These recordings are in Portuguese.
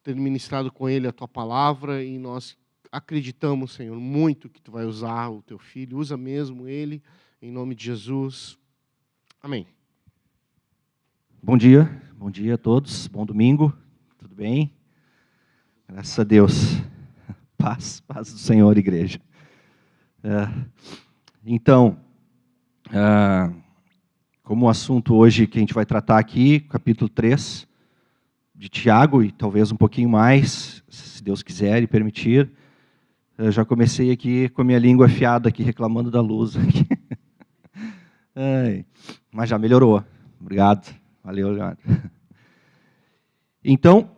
ter ministrado com ele a tua palavra e nós acreditamos, Senhor, muito que tu vai usar o teu filho. Usa mesmo ele, em nome de Jesus. Amém. Bom dia a todos, bom domingo, tudo bem? Graças a Deus, paz do Senhor, igreja. Então, como o assunto hoje que a gente vai tratar aqui, capítulo 3 de Tiago, e talvez um pouquinho mais, se Deus quiser e permitir, eu já comecei aqui com a minha língua afiada, aqui reclamando da luz. Mas já melhorou, obrigado. Valeu, obrigado. Então,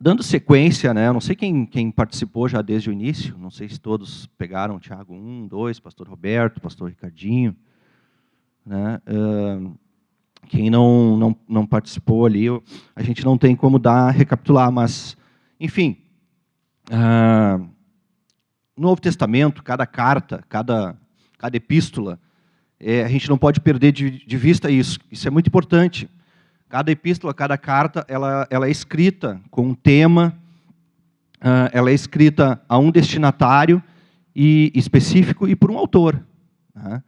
dando sequência, né, eu não sei quem participou já desde o início, não sei se todos pegaram Tiago 1, 2, pastor Roberto, pastor Ricardinho, né, quem não participou ali, a gente não tem como recapitular, mas, enfim, no Novo Testamento, cada carta, cada epístola, a gente não pode perder de vista isso é muito importante. Cada epístola, cada carta, ela é escrita com um tema, ela é escrita a um destinatário específico e por um autor. Né?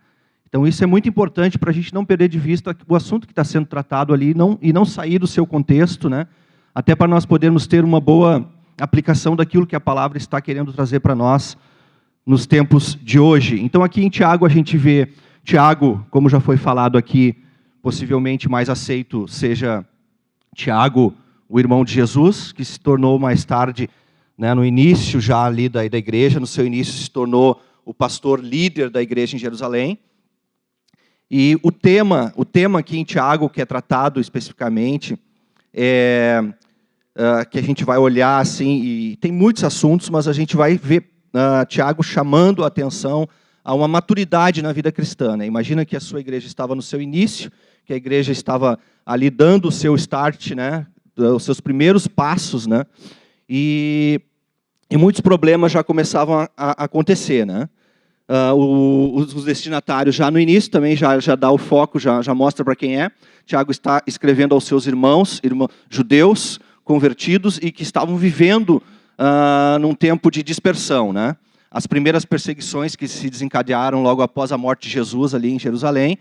Então isso é muito importante para a gente não perder de vista o assunto que está sendo tratado ali e não sair do seu contexto, né? Até para nós podermos ter uma boa aplicação daquilo que a palavra está querendo trazer para nós nos tempos de hoje. Então aqui em Tiago a gente vê, Tiago, como já foi falado aqui, possivelmente mais aceito seja Tiago, o irmão de Jesus, que se tornou mais tarde, né, no início já ali da igreja, no seu início se tornou o pastor líder da igreja em Jerusalém. E o tema aqui em Tiago, que é tratado especificamente, que a gente vai olhar assim, e tem muitos assuntos, mas a gente vai ver Tiago chamando a atenção a uma maturidade na vida cristã. Né? Imagina que a sua igreja estava no seu início, que a igreja estava ali dando o seu start, né? Os seus primeiros passos, né? E muitos problemas já começavam a acontecer. Né? Os destinatários já no início também já dá o foco, já mostra para quem é. Tiago está escrevendo aos seus irmãos judeus convertidos e que estavam vivendo num tempo de dispersão. Né? As primeiras perseguições que se desencadearam logo após a morte de Jesus ali em Jerusalém,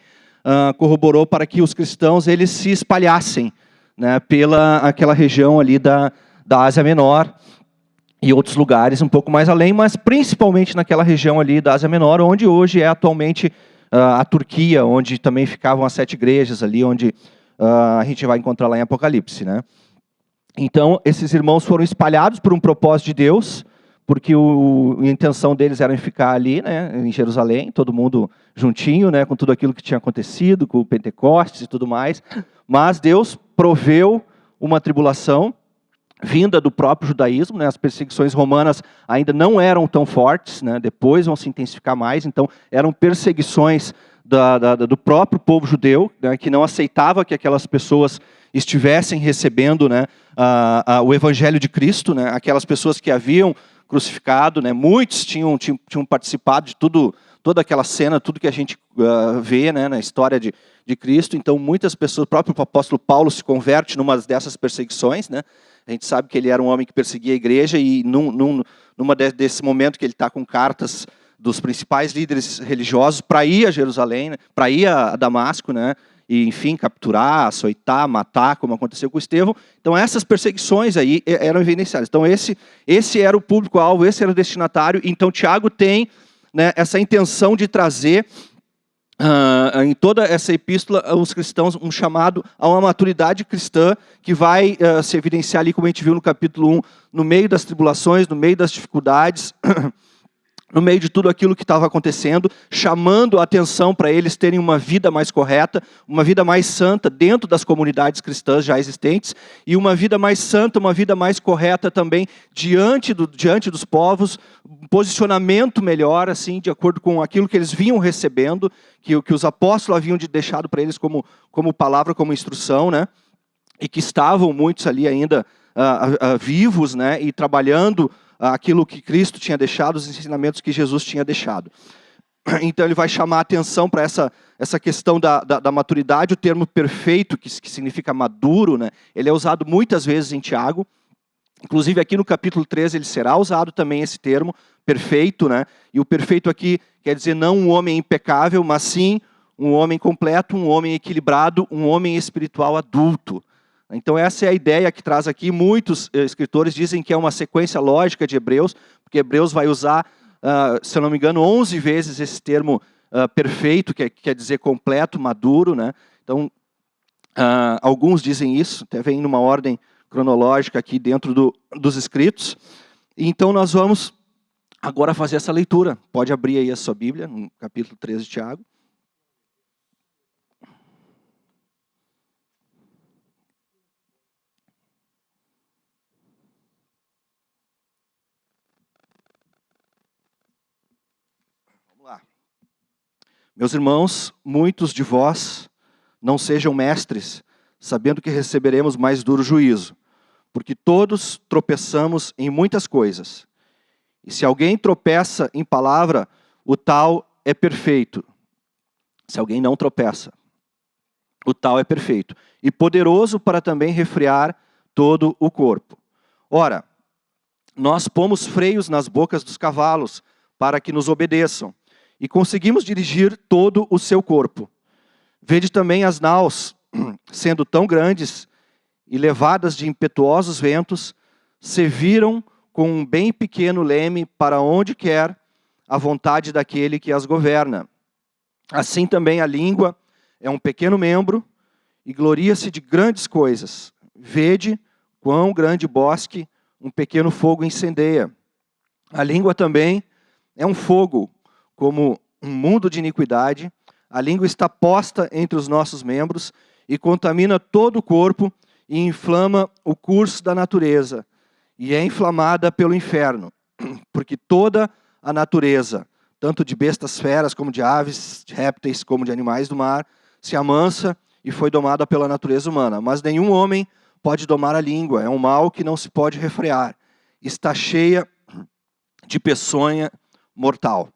corroborou para que os cristãos eles se espalhassem, né, pela aquela região ali da Ásia Menor e outros lugares um pouco mais além, mas principalmente naquela região ali da Ásia Menor, onde hoje é atualmente a Turquia, onde também ficavam as 7 igrejas ali, onde a gente vai encontrar lá em Apocalipse. Né? Então, esses irmãos foram espalhados por um propósito de Deus, porque a intenção deles era ficar ali, né, em Jerusalém, todo mundo juntinho, né, com tudo aquilo que tinha acontecido, com o Pentecostes e tudo mais. Mas Deus proveu uma tribulação vinda do próprio judaísmo, né, as perseguições romanas ainda não eram tão fortes, né, depois vão se intensificar mais, então eram perseguições do próprio povo judeu, né, que não aceitava que aquelas pessoas estivessem recebendo, né, o evangelho de Cristo, né, aquelas pessoas que haviam crucificado, né? Muitos tinham participado de toda aquela cena, tudo que a gente vê, né, na história de Cristo. Então, muitas pessoas, o próprio apóstolo Paulo se converte numa dessas perseguições. Né? A gente sabe que ele era um homem que perseguia a igreja e desse momento que ele está com cartas dos principais líderes religiosos para ir a Jerusalém, né? Para ir a Damasco, né? E, enfim, capturar, açoitar, matar, como aconteceu com Estevão. Então, essas perseguições aí eram evidenciadas. Então, esse era o público-alvo, esse era o destinatário. Então, Tiago tem, né, essa intenção de trazer, em toda essa epístola, aos cristãos, um chamado a uma maturidade cristã que vai se evidenciar ali, como a gente viu no capítulo 1, no meio das tribulações, no meio das dificuldades, no meio de tudo aquilo que estava acontecendo, chamando a atenção para eles terem uma vida mais correta, uma vida mais santa dentro das comunidades cristãs já existentes, e uma vida mais santa, uma vida mais correta também diante dos povos, um posicionamento melhor, assim, de acordo com aquilo que eles vinham recebendo, que os apóstolos haviam deixado para eles como palavra, como instrução, né? E que estavam muitos ali ainda vivos, né? E trabalhando aquilo que Cristo tinha deixado, os ensinamentos que Jesus tinha deixado. Então ele vai chamar a atenção para essa questão da maturidade. O termo perfeito, que significa maduro, né, ele é usado muitas vezes em Tiago. Inclusive aqui no capítulo 13 ele será usado também esse termo, perfeito, né? E o perfeito aqui quer dizer não um homem impecável, mas sim um homem completo, um homem equilibrado, um homem espiritual adulto. Então essa é a ideia que traz aqui. Muitos escritores dizem que é uma sequência lógica de Hebreus, porque Hebreus vai usar, se eu não me engano, 11 vezes esse termo perfeito, que quer dizer completo, maduro, né? Então, alguns dizem isso, até vem numa ordem cronológica aqui dentro dos escritos. Então nós vamos agora fazer essa leitura. Pode abrir aí a sua Bíblia, no capítulo 13 de Tiago. Vamos lá. Meus irmãos, muitos de vós não sejam mestres, sabendo que receberemos mais duro juízo, porque todos tropeçamos em muitas coisas. E se alguém tropeça em palavra, o tal é perfeito. Se alguém não tropeça, o tal é perfeito. E poderoso para também refrear todo o corpo. Ora, nós pomos freios nas bocas dos cavalos, para que nos obedeçam, e conseguimos dirigir todo o seu corpo. Vede também as naus, sendo tão grandes e levadas de impetuosos ventos, se viram com um bem pequeno leme para onde quer a vontade daquele que as governa. Assim também a língua é um pequeno membro e gloria-se de grandes coisas. Vede quão grande bosque um pequeno fogo incendeia. A língua também é um fogo, como um mundo de iniquidade. A língua está posta entre os nossos membros e contamina todo o corpo e inflama o curso da natureza. E é inflamada pelo inferno, porque toda a natureza, tanto de bestas feras, como de aves, de répteis, como de animais do mar, se amansa e foi domada pela natureza humana. Mas nenhum homem pode domar a língua, é um mal que não se pode refrear. Está cheia de peçonha mortal.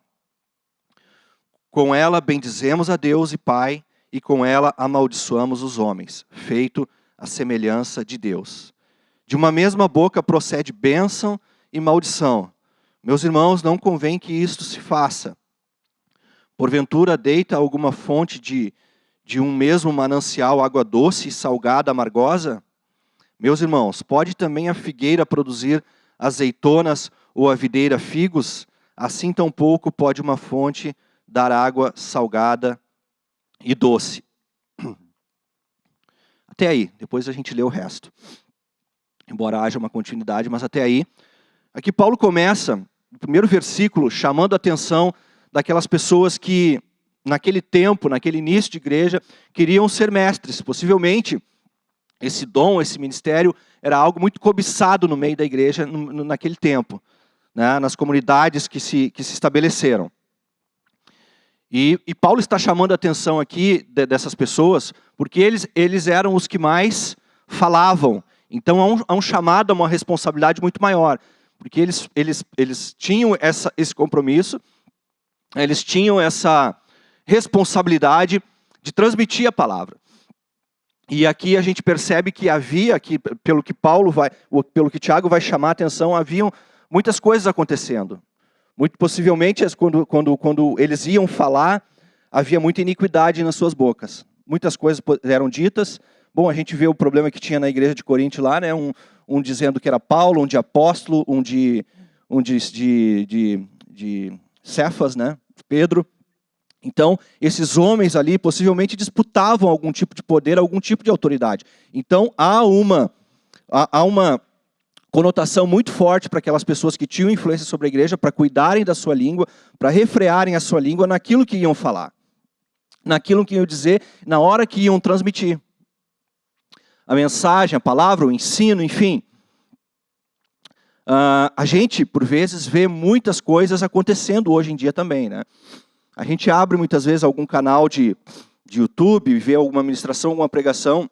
Com ela bendizemos a Deus e Pai, e com ela amaldiçoamos os homens, feito a semelhança de Deus. De uma mesma boca procede bênção e maldição. Meus irmãos, não convém que isto se faça. Porventura deita alguma fonte de um mesmo manancial água doce, salgada, amargosa? Meus irmãos, pode também a figueira produzir azeitonas ou a videira figos? Assim tampouco pode uma fonte dar água salgada e doce. Até aí, depois a gente lê o resto. Embora haja uma continuidade, mas até aí. Aqui Paulo começa, no primeiro versículo, chamando a atenção daquelas pessoas que, naquele tempo, naquele início de igreja, queriam ser mestres. Possivelmente, esse dom, esse ministério, era algo muito cobiçado no meio da igreja naquele tempo, né, nas comunidades que se estabeleceram. E Paulo está chamando a atenção aqui dessas pessoas, porque eles eram os que mais falavam. Então há um chamado, a uma responsabilidade muito maior, porque eles tinham esse compromisso, eles tinham essa responsabilidade de transmitir a palavra. E aqui a gente percebe que havia, pelo que Tiago vai chamar a atenção, haviam muitas coisas acontecendo. Muito possivelmente, quando eles iam falar, havia muita iniquidade nas suas bocas. Muitas coisas eram ditas. Bom, a gente vê o problema que tinha na igreja de Corinto lá, né? Um dizendo que era Paulo, um de apóstolo, um de Cefas, né? Pedro. Então, esses homens ali possivelmente disputavam algum tipo de poder, algum tipo de autoridade. Então, há uma conotação muito forte para aquelas pessoas que tinham influência sobre a igreja, para cuidarem da sua língua, para refrearem a sua língua naquilo que iam falar, naquilo que iam dizer, na hora que iam transmitir. A mensagem, a palavra, o ensino, enfim. A gente, por vezes, vê muitas coisas acontecendo hoje em dia também, né? A gente abre muitas vezes algum canal de YouTube, vê alguma ministração, alguma pregação.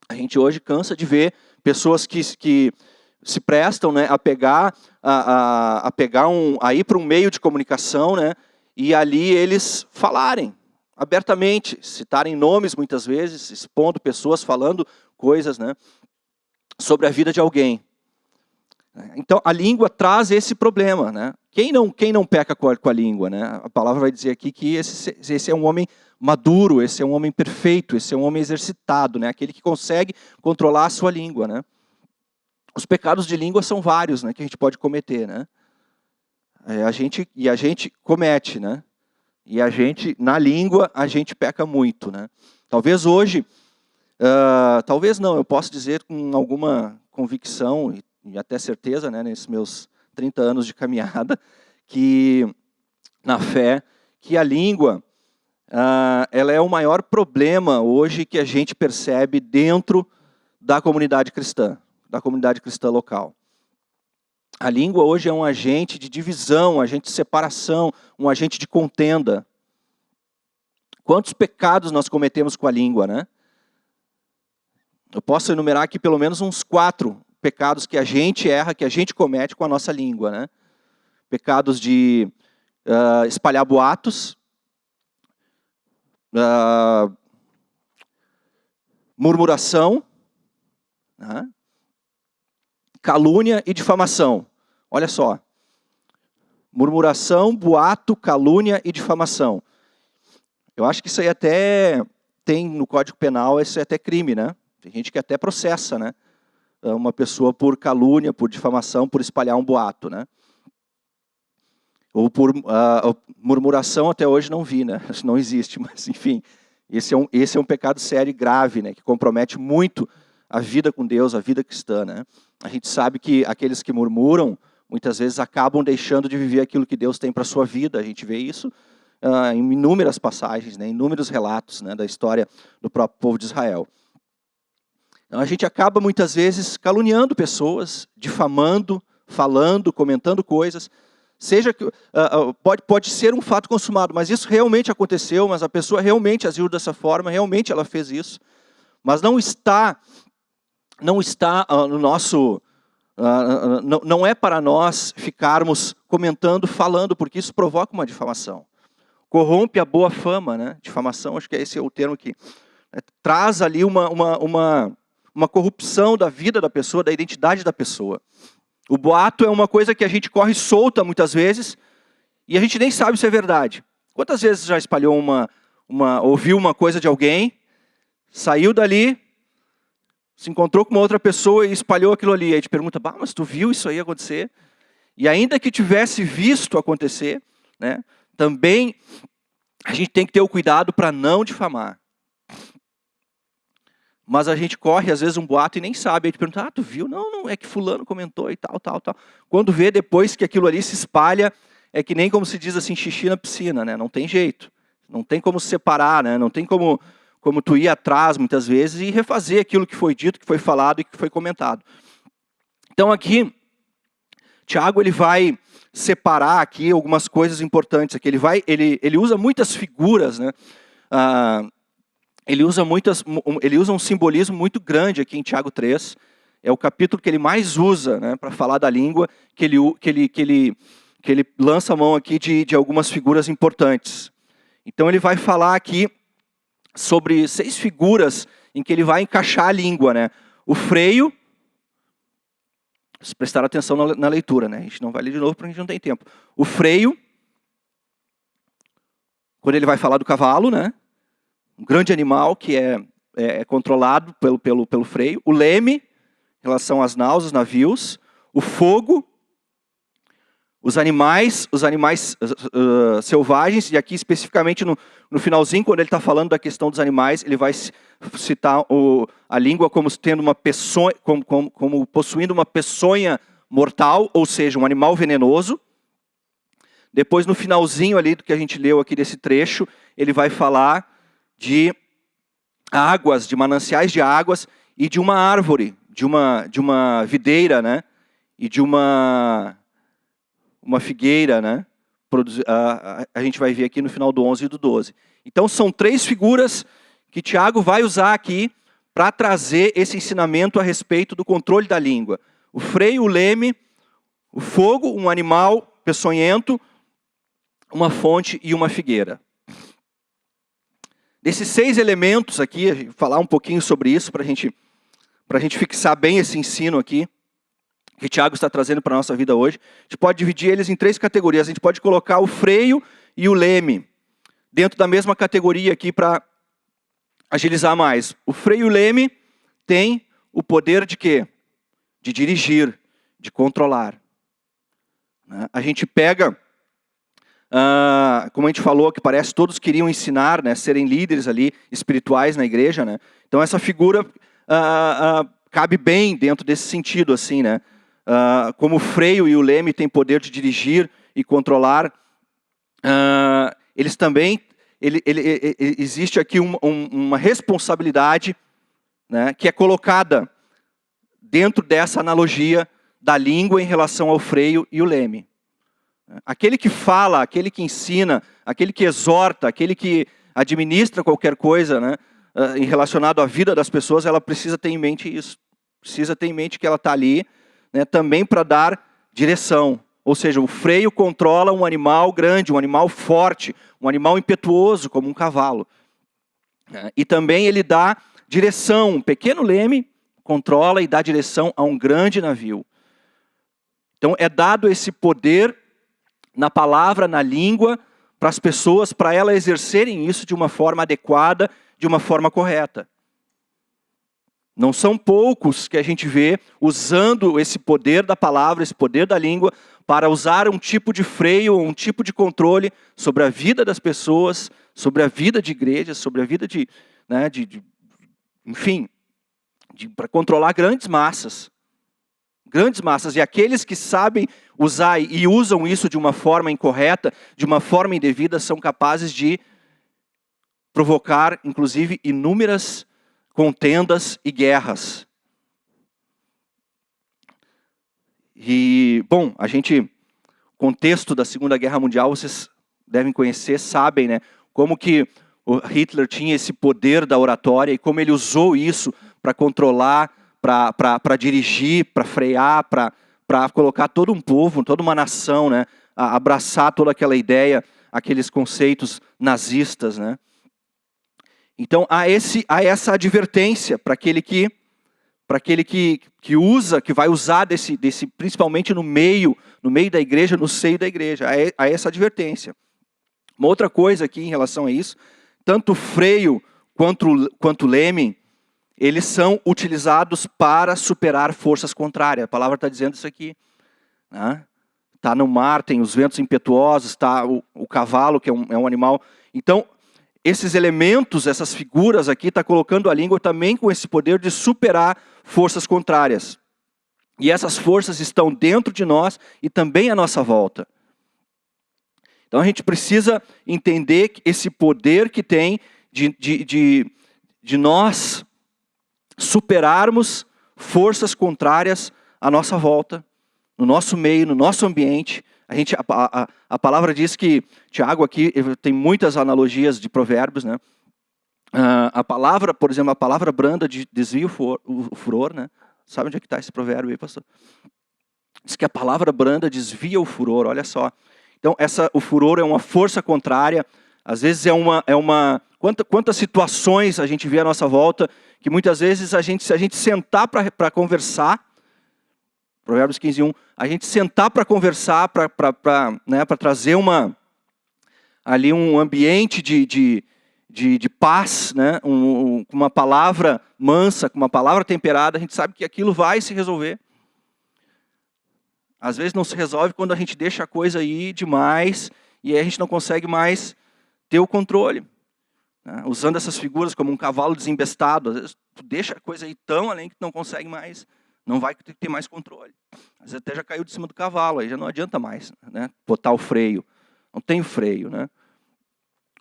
A gente hoje cansa de ver pessoas que se prestam, né, a ir para um meio de comunicação, né, e ali eles falarem abertamente, citarem nomes muitas vezes, expondo pessoas, falando coisas, né, sobre a vida de alguém. Então, a língua traz esse problema, né? Quem não peca com a língua, né? A palavra vai dizer aqui que esse é um homem maduro, esse é um homem perfeito, esse é um homem exercitado, né? Aquele que consegue controlar a sua língua, né? Os pecados de língua são vários, né? Que a gente pode cometer, né? A gente comete, né? E na língua, a gente peca muito, né? Talvez hoje, talvez não, eu posso dizer com alguma convicção e até certeza, né, nesses meus 30 anos de caminhada, que na fé, que a língua, ela é o maior problema hoje que a gente percebe dentro da comunidade cristã local. A língua hoje é um agente de divisão, um agente de separação, um agente de contenda. Quantos pecados nós cometemos com a língua, né? Eu posso enumerar aqui pelo menos uns 4 pecados que a gente erra, que a gente comete com a nossa língua, né? Pecados de espalhar boatos, murmuração, né? Calúnia e difamação. Olha só. Murmuração, boato, calúnia e difamação. Eu acho que isso aí até tem no Código Penal, isso é até crime, né? Tem gente que até processa, né? Uma pessoa por calúnia, por difamação, por espalhar um boato, né? Ou por murmuração, até hoje não vi, né? Isso não existe, mas enfim. Esse é um pecado sério e grave, né? Que compromete muito a vida com Deus, a vida cristã, né? A gente sabe que aqueles que murmuram, muitas vezes acabam deixando de viver aquilo que Deus tem para a sua vida. A gente vê isso em inúmeras passagens, né? Em inúmeros relatos, né? Da história do próprio povo de Israel. Então, a gente acaba muitas vezes caluniando pessoas, difamando, falando, comentando coisas. Seja que pode ser um fato consumado, mas isso realmente aconteceu, mas a pessoa realmente agiu dessa forma, realmente ela fez isso. Mas não está no nosso, não é para nós ficarmos comentando, falando, porque isso provoca uma difamação. Corrompe a boa fama, né? Difamação, acho que esse é o termo que traz ali uma corrupção da vida da pessoa, da identidade da pessoa. O boato é uma coisa que a gente corre solta muitas vezes e a gente nem sabe se é verdade. Quantas vezes já espalhou ouviu uma coisa de alguém, saiu dali, se encontrou com uma outra pessoa e espalhou aquilo ali. Aí te pergunta, mas tu viu isso aí acontecer? E ainda que tivesse visto acontecer, né, também a gente tem que ter o cuidado para não difamar. Mas a gente corre, às vezes, um boato e nem sabe. Aí te pergunta, tu viu? Não, é que fulano comentou e tal. Quando vê depois que aquilo ali se espalha, é que nem como se diz assim, xixi na piscina, né? Não tem jeito. Não tem como se separar, né? Não tem como tu ir atrás, muitas vezes, e refazer aquilo que foi dito, que foi falado e que foi comentado. Então, aqui, Tiago ele vai separar aqui algumas coisas importantes. Aqui. Ele usa muitas figuras, né? Ele usa um simbolismo muito grande aqui em Tiago 3. É o capítulo que ele mais usa, né, para falar da língua, que ele lança a mão aqui de algumas figuras importantes. Então ele vai falar aqui sobre 6 figuras em que ele vai encaixar a língua, né? O freio, se prestar atenção na leitura, né? A gente não vai ler de novo porque a gente não tem tempo. O freio, quando ele vai falar do cavalo, né? Um grande animal que é controlado pelo freio. O leme, em relação às naus, os navios. O fogo, os animais selvagens, e aqui especificamente no finalzinho, quando ele está falando da questão dos animais, ele vai citar a língua como tendo uma peçonha, como possuindo uma peçonha mortal, ou seja, um animal venenoso. Depois, no finalzinho ali do que a gente leu aqui desse trecho, ele vai falar de águas, de mananciais de águas e de uma árvore, de uma videira, né? E de uma figueira, né? A gente vai ver aqui no final do 11 e do 12. Então são 3 figuras que Tiago vai usar aqui para trazer esse ensinamento a respeito do controle da língua. O freio, o leme, o fogo, um animal peçonhento, uma fonte e uma figueira. Desses 6 elementos aqui, falar um pouquinho sobre isso para a gente fixar bem esse ensino aqui. que Tiago está trazendo para a nossa vida hoje. A gente pode dividir eles em 3 categorias. A gente pode colocar o freio e o leme dentro da mesma categoria aqui para agilizar mais. O freio e o leme têm o poder de quê? De dirigir, de controlar. A gente pega, como a gente falou, que parece todos queriam ensinar, né, serem líderes ali espirituais na igreja, né? Então essa figura cabe bem dentro desse sentido, assim, né? Como o freio e o leme têm poder de dirigir e controlar, eles também, existe aqui uma responsabilidade, né, que é colocada dentro dessa analogia da língua em relação ao freio e o leme. Aquele que fala, aquele que ensina, aquele que exorta, aquele que administra qualquer coisa, né, relacionado à vida das pessoas, ela precisa ter em mente isso. Precisa ter em mente que ela está ali, né, também para dar direção. Ou seja, o freio controla um animal grande, um animal forte, um animal impetuoso, como um cavalo. E também ele dá direção. Um pequeno leme controla e dá direção a um grande navio. Então é dado esse poder na palavra, na língua, para as pessoas, para elas exercerem isso de uma forma adequada, de uma forma correta. Não são poucos que a gente vê usando esse poder da palavra, esse poder da língua, para usar um tipo de freio, um tipo de controle sobre a vida das pessoas, sobre a vida de igrejas, sobre a vida enfim, para controlar grandes massas. Grandes massas. E aqueles que sabem usar e usam isso de uma forma incorreta, de uma forma indevida, são capazes de provocar, inclusive, inúmeras contendas e guerras. E, bom, o contexto da Segunda Guerra Mundial, vocês devem conhecer, sabem, né? Como que o Hitler tinha esse poder da oratória e como ele usou isso para controlar, para dirigir, para frear, para colocar todo um povo, toda uma nação, né, a abraçar toda aquela ideia, aqueles conceitos nazistas, né? Então há essa advertência para aquele que usa, que vai usar desse principalmente no meio da igreja, no seio da igreja, há essa advertência. Uma outra coisa aqui em relação a isso, tanto o freio quanto o leme, eles são utilizados para superar forças contrárias. A palavra está dizendo isso aqui. Está no mar, tem os ventos impetuosos, está o cavalo, que é um animal. Então, esses elementos, essas figuras aqui, está colocando a língua também com esse poder de superar forças contrárias. E essas forças estão dentro de nós e também à nossa volta. Então a gente precisa entender esse poder que tem de nós superarmos forças contrárias à nossa volta, no nosso meio, no nosso ambiente. A palavra diz que, Tiago aqui tem muitas analogias de provérbios, né? A palavra, por exemplo, a palavra branda desvia o furor, né? Sabe onde é que está esse provérbio aí, pastor? Diz que a palavra branda desvia o furor, olha só. Então, o furor é uma força contrária, às vezes quantas situações a gente vê à nossa volta, que muitas vezes se a gente sentar para conversar, Provérbios 15:1, a gente sentar para conversar, para trazer ali um ambiente de paz, né? Com uma palavra mansa, com uma palavra temperada, a gente sabe que aquilo vai se resolver. Às vezes não se resolve quando a gente deixa a coisa ir demais e aí a gente não consegue mais ter o controle. Né? Usando essas figuras como um cavalo desembestado, às vezes tu deixa a coisa ir tão além que tu não consegue mais, não vai ter mais controle. Às vezes até já caiu de cima do cavalo, aí já não adianta mais, né, botar o freio. Não tem o freio, né?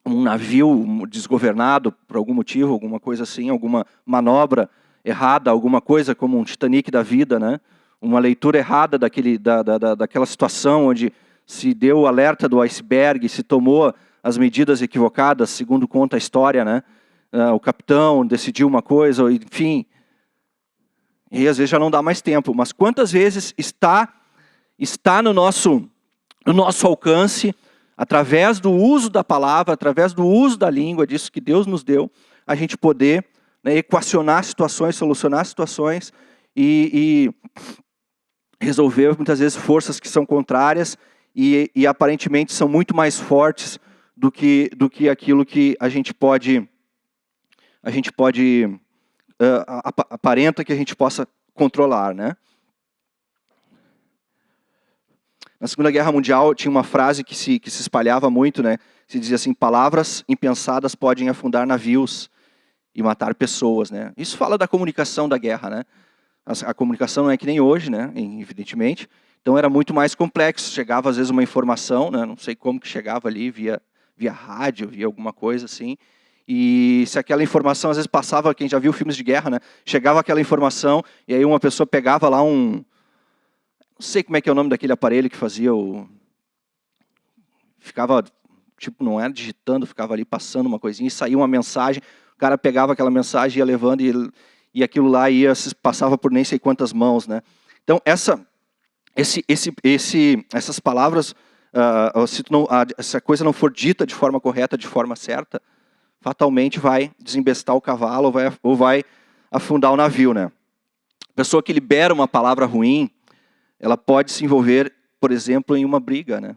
Um navio desgovernado por algum motivo, alguma coisa assim, alguma manobra errada, alguma coisa como um Titanic da vida, né? Uma leitura errada daquela situação onde se deu o alerta do iceberg, se tomou as medidas equivocadas, segundo conta a história, né? O capitão decidiu uma coisa, enfim. E às vezes já não dá mais tempo. Mas quantas vezes está no nosso alcance, através do uso da palavra, através do uso da língua, disso que Deus nos deu, a gente poder, né, equacionar situações, solucionar situações e resolver muitas vezes forças que são contrárias e aparentemente são muito mais fortes do que aquilo que a gente pode aparenta que a gente possa controlar, né? Na Segunda Guerra Mundial tinha uma frase que se espalhava muito, né? Se dizia assim: palavras impensadas podem afundar navios e matar pessoas, né? Isso fala da comunicação da guerra, né? A comunicação não é que nem hoje, né? Evidentemente. Então era muito mais complexo. Chegava às vezes uma informação, né? Não sei como que chegava ali, via rádio, via alguma coisa assim. E se aquela informação às vezes passava, quem já viu filmes de guerra, né? Chegava aquela informação e aí uma pessoa pegava lá não sei como é que é o nome daquele aparelho que fazia ficava, tipo, não era digitando, ficava ali passando uma coisinha e saía uma mensagem, o cara pegava aquela mensagem, ia levando e aquilo lá passava por nem sei quantas mãos, né? Então essas palavras, se a coisa não for dita de forma correta, de forma certa, fatalmente vai desembestar o cavalo ou vai afundar o navio, né? A pessoa que libera uma palavra ruim, ela pode se envolver, por exemplo, em uma briga, né?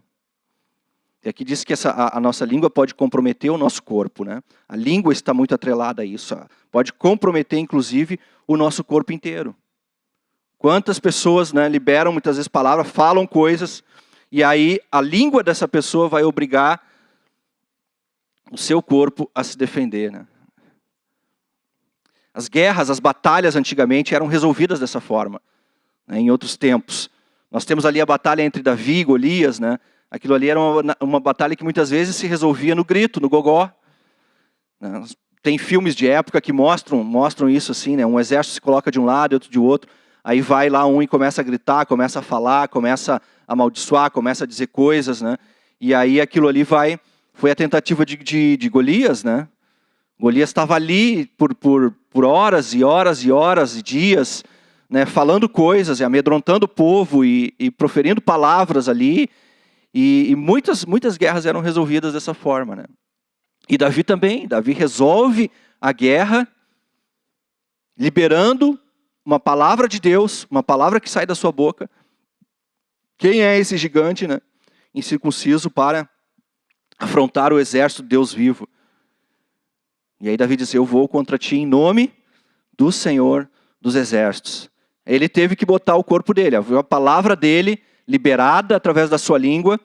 E aqui diz que a nossa língua pode comprometer o nosso corpo, né? A língua está muito atrelada a isso. Pode comprometer, inclusive, o nosso corpo inteiro. Quantas pessoas, né, liberam muitas vezes palavras, falam coisas, e aí a língua dessa pessoa vai obrigar o seu corpo a se defender, né? As guerras, as batalhas antigamente eram resolvidas dessa forma, né, em outros tempos. Nós temos ali a batalha entre Davi e Golias, né? Aquilo ali era uma batalha que muitas vezes se resolvia no grito, no gogó. Tem filmes de época que mostram isso assim, né? Um exército se coloca de um lado e outro de outro. Aí vai lá um e começa a gritar, começa a falar, começa a amaldiçoar, começa a dizer coisas, né? E aí aquilo ali foi a tentativa de Golias, né? Golias estava ali por horas e horas e horas e dias, né? Falando coisas e amedrontando o povo e proferindo palavras ali. E muitas guerras eram resolvidas dessa forma, né? E Davi também. Davi resolve a guerra liberando uma palavra de Deus, uma palavra que sai da sua boca. Quem é esse gigante, né? Incircunciso para afrontar o exército de Deus vivo. E aí Davi diz: eu vou contra ti em nome do Senhor dos exércitos. Ele teve que botar o corpo dele, a palavra dele, liberada através da sua língua,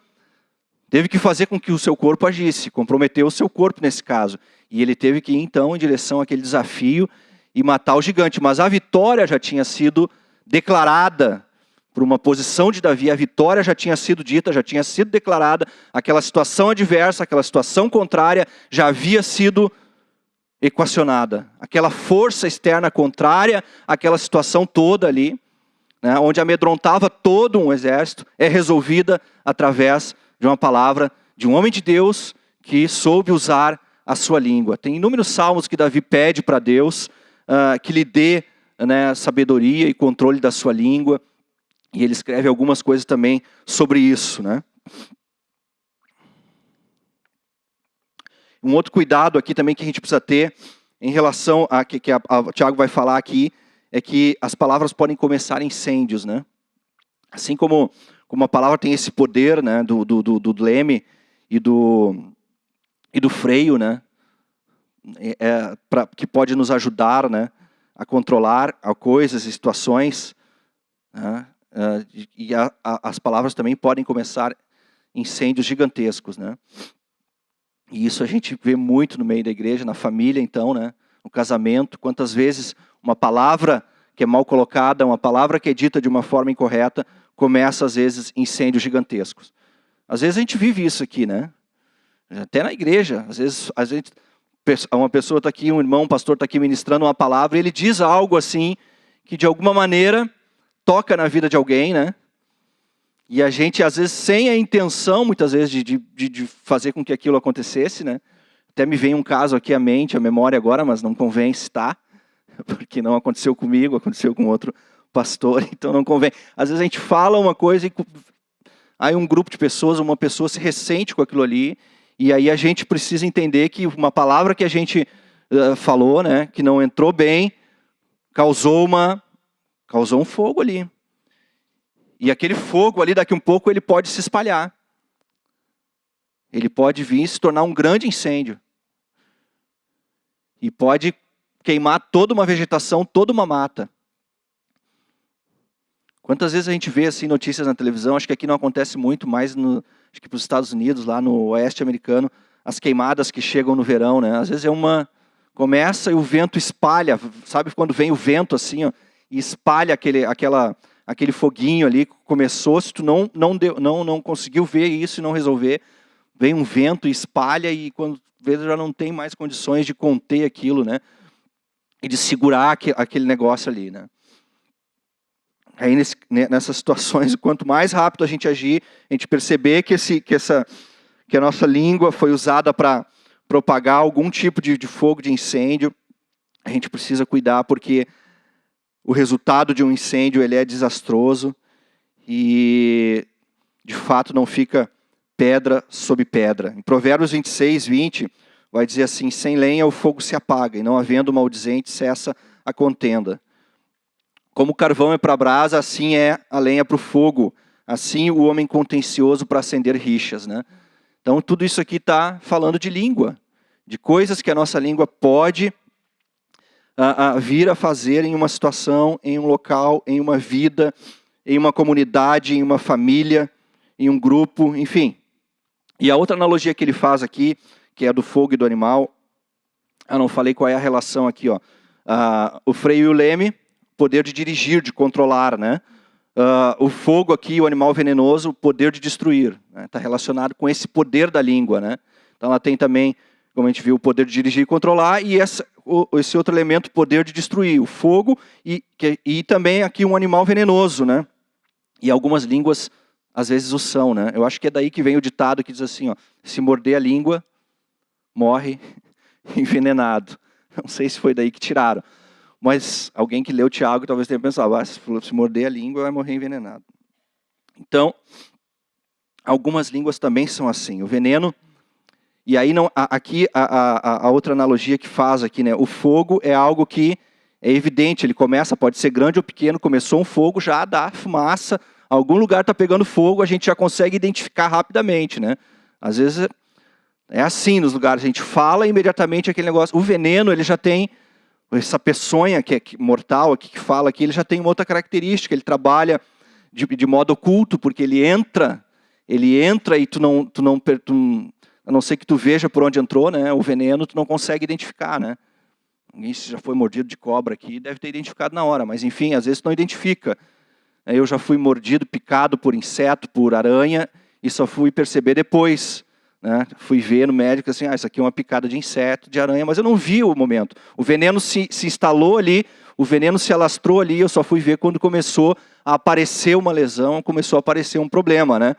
teve que fazer com que o seu corpo agisse, comprometeu o seu corpo nesse caso. E ele teve que ir então em direção àquele desafio e matar o gigante. Mas a vitória já tinha sido declarada por uma posição de Davi, a vitória já tinha sido dita, já tinha sido declarada, aquela situação adversa, aquela situação contrária já havia sido equacionada. Aquela força externa contrária àquela situação toda ali, né, onde amedrontava todo um exército, é resolvida através de uma palavra de um homem de Deus que soube usar a sua língua. Tem inúmeros salmos que Davi pede para Deus que lhe dê, né, sabedoria e controle da sua língua. E ele escreve algumas coisas também sobre isso, né? Um outro cuidado aqui também que a gente precisa ter em relação a que o Tiago vai falar aqui é que as palavras podem começar incêndios, né? Assim como a palavra tem esse poder, né, do leme e do freio, né? Que pode nos ajudar, né, a controlar coisas e situações, né? E as palavras também podem começar incêndios gigantescos, né? E isso a gente vê muito no meio da igreja, na família, então, né? No casamento. Quantas vezes uma palavra que é mal colocada, uma palavra que é dita de uma forma incorreta, começa, às vezes, incêndios gigantescos. Às vezes a gente vive isso aqui, né? Até na igreja. Às vezes uma pessoa está aqui, um irmão, um pastor está aqui ministrando uma palavra, e ele diz algo assim, que de alguma maneira toca na vida de alguém, né? E a gente, às vezes, sem a intenção, muitas vezes, de fazer com que aquilo acontecesse, né? Até me vem um caso aqui à mente, à memória agora, mas não convém citar, porque não aconteceu comigo, aconteceu com outro pastor, então não convém. Às vezes a gente fala uma coisa e aí um grupo de pessoas, uma pessoa se ressente com aquilo ali, e aí a gente precisa entender que uma palavra que a gente falou, né, que não entrou bem, causou um fogo ali. E aquele fogo ali, daqui a um pouco, ele pode se espalhar. Ele pode vir e se tornar um grande incêndio. E pode queimar toda uma vegetação, toda uma mata. Quantas vezes a gente vê assim, notícias na televisão, acho que aqui não acontece muito, mas acho que para os Estados Unidos, lá no oeste americano, as queimadas que chegam no verão, né? Às vezes começa e o vento espalha, sabe quando vem o vento assim, ó, e espalha aquele foguinho ali que começou, se tu não conseguiu ver isso e não resolver, vem um vento e espalha e quando vê já não tem mais condições de conter aquilo, né? E de segurar aquele negócio ali, né? Aí nessas situações, quanto mais rápido a gente agir, a gente perceber que a nossa língua foi usada para propagar algum tipo de fogo, de incêndio, a gente precisa cuidar porque o resultado de um incêndio ele é desastroso e de fato não fica pedra sobre pedra. Em Provérbios 26, 20, vai dizer assim: sem lenha o fogo se apaga, e não havendo maldizente cessa a contenda. Como o carvão é para a brasa, assim é a lenha para o fogo. Assim o homem contencioso para acender rixas, né? Então tudo isso aqui está falando de língua, de coisas que a nossa língua pode vir a fazer em uma situação, em um local, em uma vida, em uma comunidade, em uma família, em um grupo, enfim. E a outra analogia que ele faz aqui, que é do fogo e do animal, eu não falei qual é a relação aqui, ó. O freio e o leme, poder de dirigir, de controlar, né? O fogo aqui, o animal venenoso, o poder de destruir. Está relacionado com esse poder da língua, né? Então ela tem também, como a gente viu, o poder de dirigir e controlar, e esse outro elemento, o poder de destruir, o fogo, e também aqui um animal venenoso, né? E algumas línguas, às vezes, o são, né? Eu acho que é daí que vem o ditado que diz assim, ó, se morder a língua, morre envenenado. Não sei se foi daí que tiraram. Mas alguém que leu Tiago talvez tenha pensado, se morder a língua vai morrer envenenado. Então, algumas línguas também são assim. O veneno, e aí aqui a outra analogia que faz aqui, né? O fogo é algo que é evidente, ele começa, pode ser grande ou pequeno, começou um fogo, já dá fumaça, algum lugar está pegando fogo, a gente já consegue identificar rapidamente, né? Às vezes é assim nos lugares, a gente fala imediatamente aquele negócio. O veneno, ele já tem essa peçonha que é mortal, aqui, que fala aqui, ele já tem uma outra característica, ele trabalha de modo oculto, porque ele entra e a não ser que tu veja por onde entrou, né, o veneno, tu não consegue identificar, né? Alguém já foi mordido de cobra aqui, deve ter identificado na hora, mas enfim, às vezes tu não identifica. Eu já fui mordido, picado por inseto, por aranha, e só fui perceber depois. Né? Fui ver no médico assim, isso aqui é uma picada de inseto, de aranha, mas eu não vi o momento. O veneno se instalou ali, o veneno se alastrou ali, eu só fui ver quando começou a aparecer uma lesão, começou a aparecer um problema, né?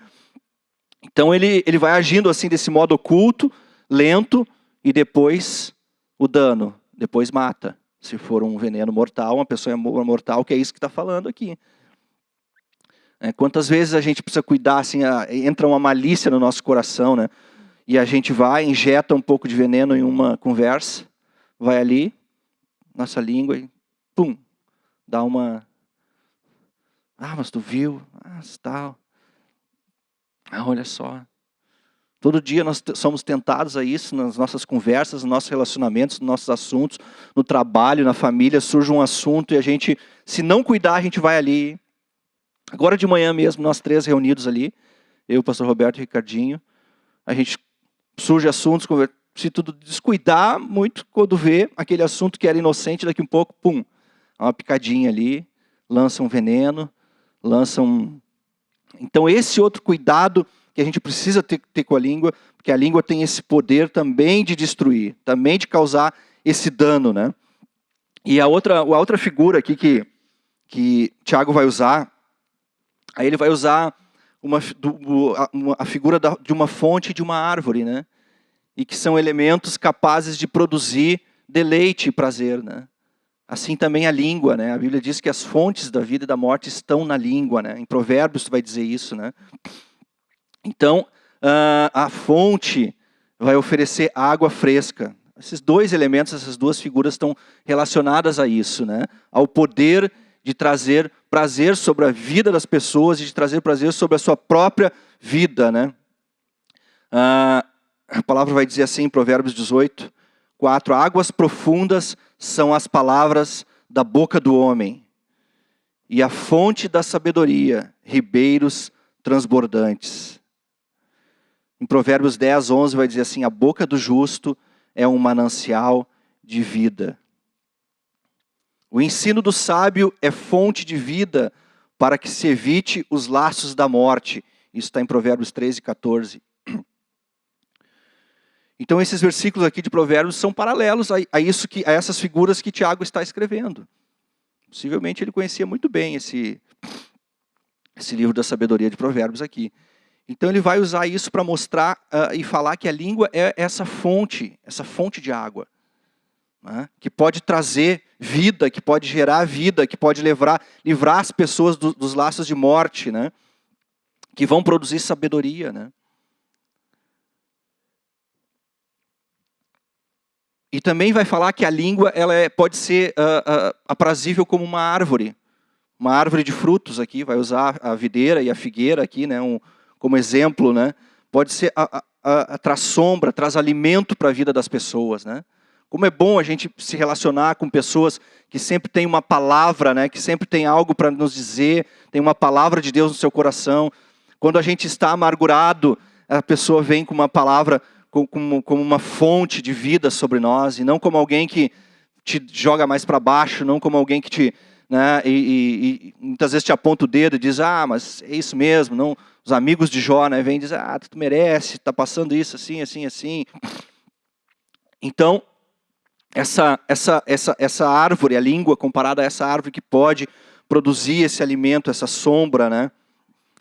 Então ele vai agindo assim desse modo oculto, lento, e depois o dano, depois mata. Se for um veneno mortal, uma pessoa mortal, que é isso que está falando aqui. Quantas vezes a gente precisa cuidar, assim, entra uma malícia no nosso coração, né? E a gente vai, injeta um pouco de veneno em uma conversa, vai ali, nossa língua, e pum, dá uma... mas tu viu? Tal. Olha só. Todo dia nós somos tentados a isso, nas nossas conversas, nos nossos relacionamentos, nos nossos assuntos, no trabalho, na família, surge um assunto e a gente, se não cuidar, a gente vai ali. Agora de manhã mesmo, nós três reunidos ali, eu, o pastor Roberto e o Ricardinho, a gente surge assuntos, se tudo descuidar muito, quando vê aquele assunto que era inocente, daqui a um pouco, pum, uma picadinha ali, lança um veneno, lança um... Então esse outro cuidado que a gente precisa ter com a língua, porque a língua tem esse poder também de destruir, também de causar esse dano, né? E a outra figura aqui que Tiago vai usar, aí ele vai usar a figura de uma fonte e de uma árvore, né? E que são elementos capazes de produzir deleite e prazer, né? Assim também a língua, né? A Bíblia diz que as fontes da vida e da morte estão na língua, né? Em Provérbios vai dizer isso, né? Então, a fonte vai oferecer água fresca. Esses dois elementos, essas duas figuras estão relacionadas a isso, né? Ao poder de trazer prazer sobre a vida das pessoas e de trazer prazer sobre a sua própria vida, né? A palavra vai dizer assim em Provérbios 18, 4, águas profundas são as palavras da boca do homem, e a fonte da sabedoria, ribeiros transbordantes. Em Provérbios 10, 11 vai dizer assim, a boca do justo é um manancial de vida. O ensino do sábio é fonte de vida para que se evite os laços da morte. Isso está em Provérbios 13, 14. Então esses versículos aqui de Provérbios são paralelos a essas figuras que Tiago está escrevendo. Possivelmente ele conhecia muito bem esse livro da sabedoria de Provérbios aqui. Então ele vai usar isso para mostrar e falar que a língua é essa fonte de água, né? Que pode trazer vida, que pode gerar vida, que pode livrar as pessoas dos laços de morte, né? Que vão produzir sabedoria, né? E também vai falar que a língua pode ser aprazível como uma árvore de frutos aqui, vai usar a videira e a figueira aqui, né, como exemplo, né? Pode ser, traz sombra, traz alimento para a vida das pessoas, né? Como é bom a gente se relacionar com pessoas que sempre têm uma palavra, né, que sempre tem algo para nos dizer, tem uma palavra de Deus no seu coração. Quando a gente está amargurado, a pessoa vem com uma palavra como uma fonte de vida sobre nós, e não como alguém que te joga mais para baixo, não como alguém que te, né, e muitas vezes te aponta o dedo e diz, mas é isso mesmo. Não, os amigos de Jó, né, vêm e dizem, tu merece, está passando isso assim, assim, assim. Então, essa árvore, a língua comparada a essa árvore que pode produzir esse alimento, essa sombra, né?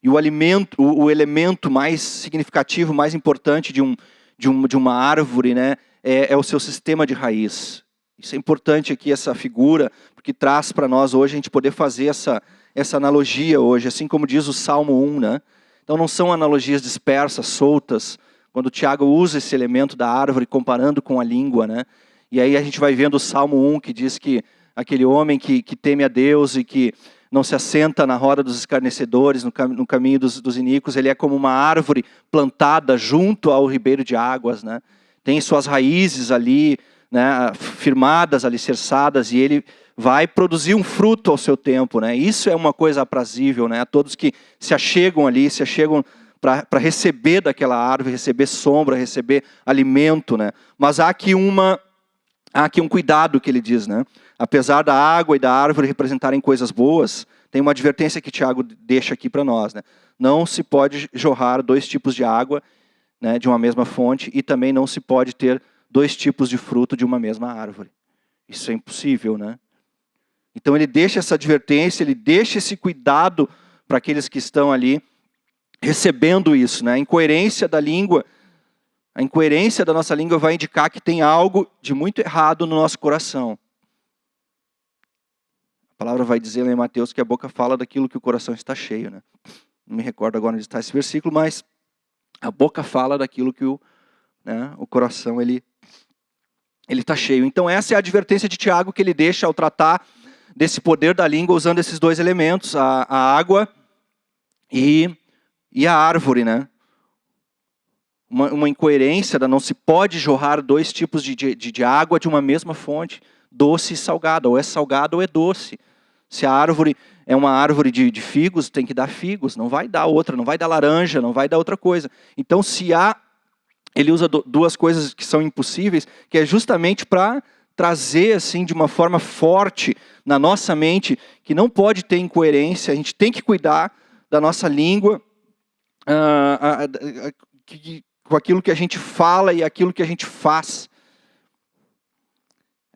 E o elemento mais significativo, mais importante de uma árvore, né, é o seu sistema de raiz. Isso é importante aqui, essa figura, porque traz para nós hoje a gente poder fazer essa analogia hoje, assim como diz o Salmo 1, né? Então não são analogias dispersas, soltas, quando o Tiago usa esse elemento da árvore comparando com a língua, né? E aí a gente vai vendo o Salmo 1, que diz que aquele homem que teme a Deus e que não se assenta na roda dos escarnecedores, no caminho dos iníquos, ele é como uma árvore plantada junto ao ribeiro de águas, né? Tem suas raízes ali, né, firmadas, alicerçadas, e ele vai produzir um fruto ao seu tempo, né? Isso é uma coisa aprazível, né? A todos que se achegam ali, para receber daquela árvore, receber sombra, receber alimento, né? Mas há aqui um cuidado que ele diz, né? Apesar da água e da árvore representarem coisas boas, tem uma advertência que Tiago deixa aqui para nós, né? Não se pode jorrar 2 tipos de água, né, de uma mesma fonte, e também não se pode ter 2 tipos de fruto de uma mesma árvore. Isso é impossível, né? Então ele deixa essa advertência, ele deixa esse cuidado para aqueles que estão ali recebendo isso, né? A incoerência da nossa língua vai indicar que tem algo de muito errado no nosso coração. A palavra vai dizer lá em Mateus que a boca fala daquilo que o coração está cheio, né? Não me recordo agora onde está esse versículo, mas a boca fala daquilo que o coração ele está cheio. Então essa é a advertência de Tiago que ele deixa ao tratar desse poder da língua, usando esses 2 elementos, a água e a árvore, né? Uma incoerência, não se pode jorrar 2 tipos de água de uma mesma fonte, doce e salgada, ou é salgada ou é doce. Se a árvore é uma árvore de figos, tem que dar figos, não vai dar outra, não vai dar laranja, não vai dar outra coisa. Então ele usa 2 coisas que são impossíveis, que é justamente para trazer assim de uma forma forte na nossa mente, que não pode ter incoerência, a gente tem que cuidar da nossa língua, com aquilo que a gente fala e aquilo que a gente faz.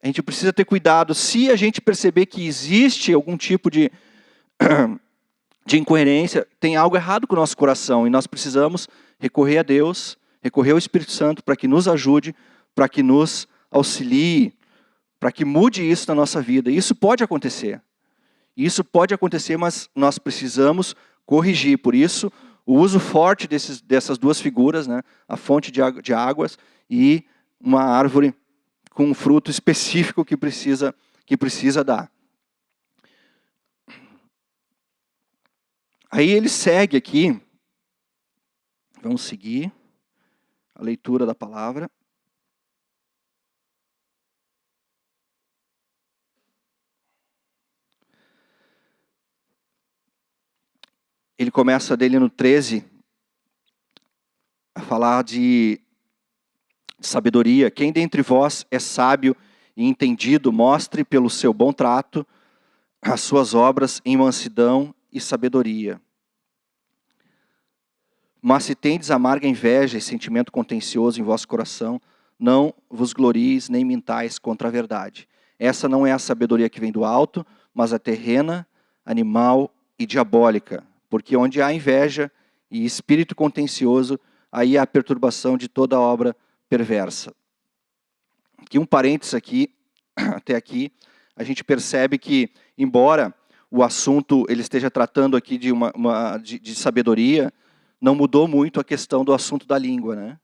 A gente precisa ter cuidado. Se a gente perceber que existe algum tipo de incoerência, tem algo errado com o nosso coração, e nós precisamos recorrer a Deus, recorrer ao Espírito Santo para que nos ajude, para que nos auxilie, para que mude isso na nossa vida. Isso pode acontecer. Isso pode acontecer, mas nós precisamos corrigir. Por isso, o uso forte dessas 2 figuras, né? A fonte de águas e uma árvore com um fruto específico que precisa dar. Aí ele segue aqui, vamos seguir a leitura da palavra. Ele começa dele no 13, a falar de sabedoria. Quem dentre vós é sábio e entendido, mostre pelo seu bom trato as suas obras em mansidão e sabedoria. Mas se tendes amarga inveja e sentimento contencioso em vosso coração, não vos glorieis nem mintais contra a verdade. Essa não é a sabedoria que vem do alto, mas a terrena, animal e diabólica. Porque onde há inveja e espírito contencioso, aí há a perturbação de toda obra perversa. Aqui um parênteses aqui, até aqui, a gente percebe que, embora o assunto ele esteja tratando aqui de sabedoria, não mudou muito a questão do assunto da língua, né?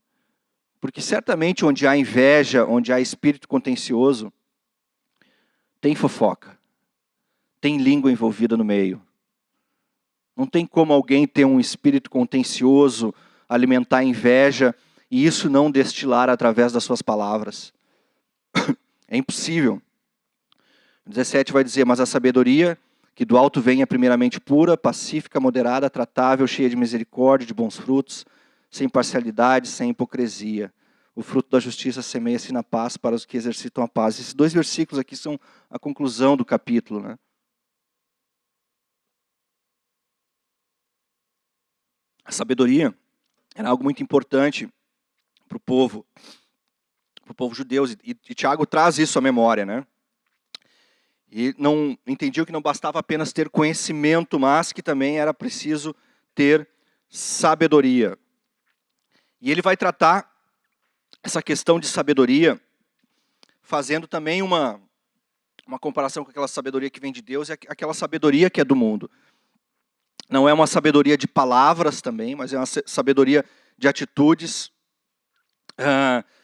Porque certamente onde há inveja, onde há espírito contencioso, tem fofoca, tem língua envolvida no meio. Não tem como alguém ter um espírito contencioso, alimentar inveja, e isso não destilar através das suas palavras. É impossível. 17 vai dizer, mas a sabedoria que do alto vem é primeiramente pura, pacífica, moderada, tratável, cheia de misericórdia, de bons frutos, sem parcialidade, sem hipocrisia. O fruto da justiça semeia-se na paz para os que exercitam a paz. Esses 2 versículos aqui são a conclusão do capítulo, né? A sabedoria era algo muito importante para o povo judeu, e Tiago traz isso à memória, né? E não entendiam que não bastava apenas ter conhecimento, mas que também era preciso ter sabedoria. E ele vai tratar essa questão de sabedoria, fazendo também uma comparação com aquela sabedoria que vem de Deus e aquela sabedoria que é do mundo. Não é uma sabedoria de palavras também, mas é uma sabedoria de atitudes.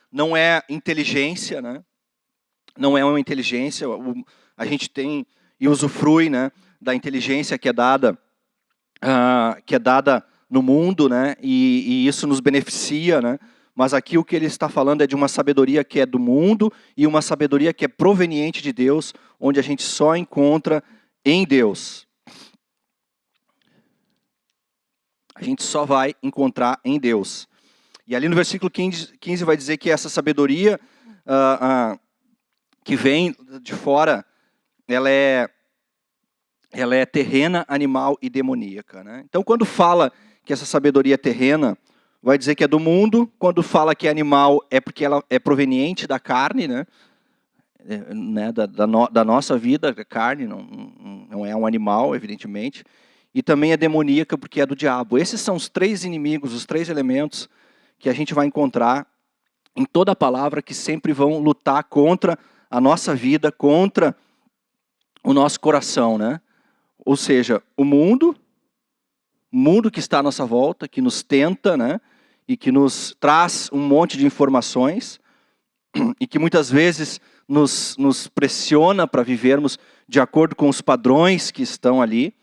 Não é inteligência, né? Não é uma inteligência. A gente tem e usufrui, né, da inteligência que é dada no mundo, né? E isso nos beneficia, né? Mas aqui o que ele está falando é de uma sabedoria que é do mundo e uma sabedoria que é proveniente de Deus, onde a gente só encontra em Deus. A gente só vai encontrar em Deus. E ali no versículo 15 vai dizer que essa sabedoria que vem de fora, ela é terrena, animal e demoníaca, né? Então, quando fala que essa sabedoria é terrena, vai dizer que é do mundo. Quando fala que é animal, é porque ela é proveniente da carne, né? Da nossa vida, a carne não é um animal, evidentemente. E também é demoníaca porque é do diabo. Esses são os 3 inimigos, os 3 elementos que a gente vai encontrar em toda a palavra, que sempre vão lutar contra a nossa vida, contra o nosso coração, né? Ou seja, o mundo que está à nossa volta, que nos tenta, né? E que nos traz um monte de informações e que muitas vezes nos pressiona para vivermos de acordo com os padrões que estão ali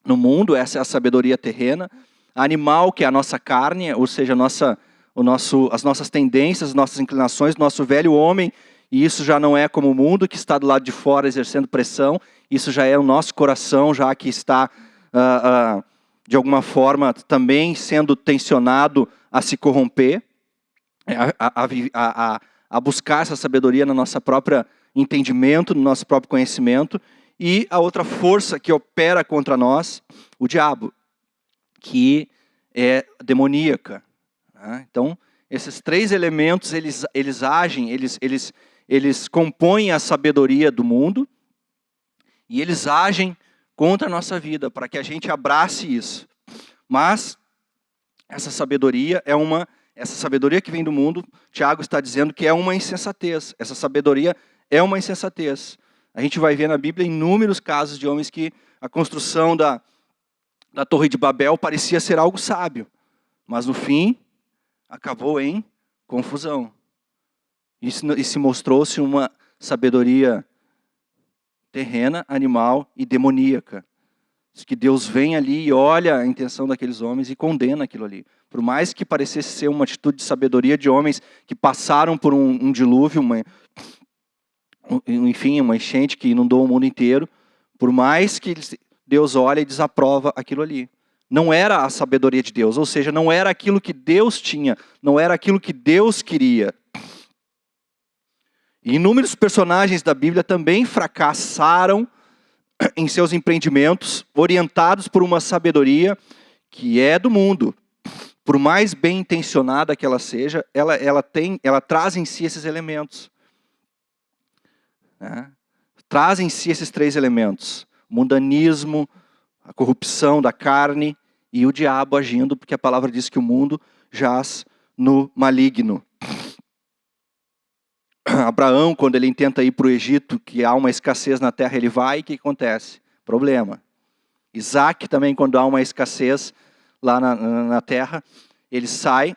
no mundo. Essa é a sabedoria terrena. Animal, que é a nossa carne, ou seja, as nossas tendências, as nossas inclinações, nosso velho homem, e isso já não é como o mundo que está do lado de fora exercendo pressão, isso já é o nosso coração, já que está, de alguma forma, também sendo tensionado a se corromper, a buscar essa sabedoria no nosso próprio entendimento, no nosso próprio conhecimento. E a outra força que opera contra nós, o diabo, que é demoníaca. Então, esses 3 elementos, eles agem, eles compõem a sabedoria do mundo, e eles agem contra a nossa vida, para que a gente abrace isso. Mas essa sabedoria essa sabedoria que vem do mundo, Tiago está dizendo que é uma insensatez. Essa sabedoria é uma insensatez. A gente vai ver na Bíblia inúmeros casos de homens que a construção da Torre de Babel parecia ser algo sábio, mas no fim acabou em confusão. E se mostrou-se uma sabedoria terrena, animal e demoníaca. Diz que Deus vem ali e olha a intenção daqueles homens e condena aquilo ali. Por mais que parecesse ser uma atitude de sabedoria de homens que passaram por um dilúvio, enfim, uma enchente que inundou o mundo inteiro, por mais que Deus olha e desaprova aquilo ali. Não era a sabedoria de Deus, ou seja, não era aquilo que Deus tinha, não era aquilo que Deus queria. E inúmeros personagens da Bíblia também fracassaram em seus empreendimentos, orientados por uma sabedoria que é do mundo. Por mais bem intencionada que ela seja, ela traz em si esses elementos. Traz em si esses 3 elementos: o mundanismo, a corrupção da carne e o diabo agindo, porque a palavra diz que o mundo jaz no maligno. Abraão, quando ele tenta ir para o Egito, que há uma escassez na terra, ele vai, e o que acontece? Problema. Isaac também, quando há uma escassez lá na terra, ele sai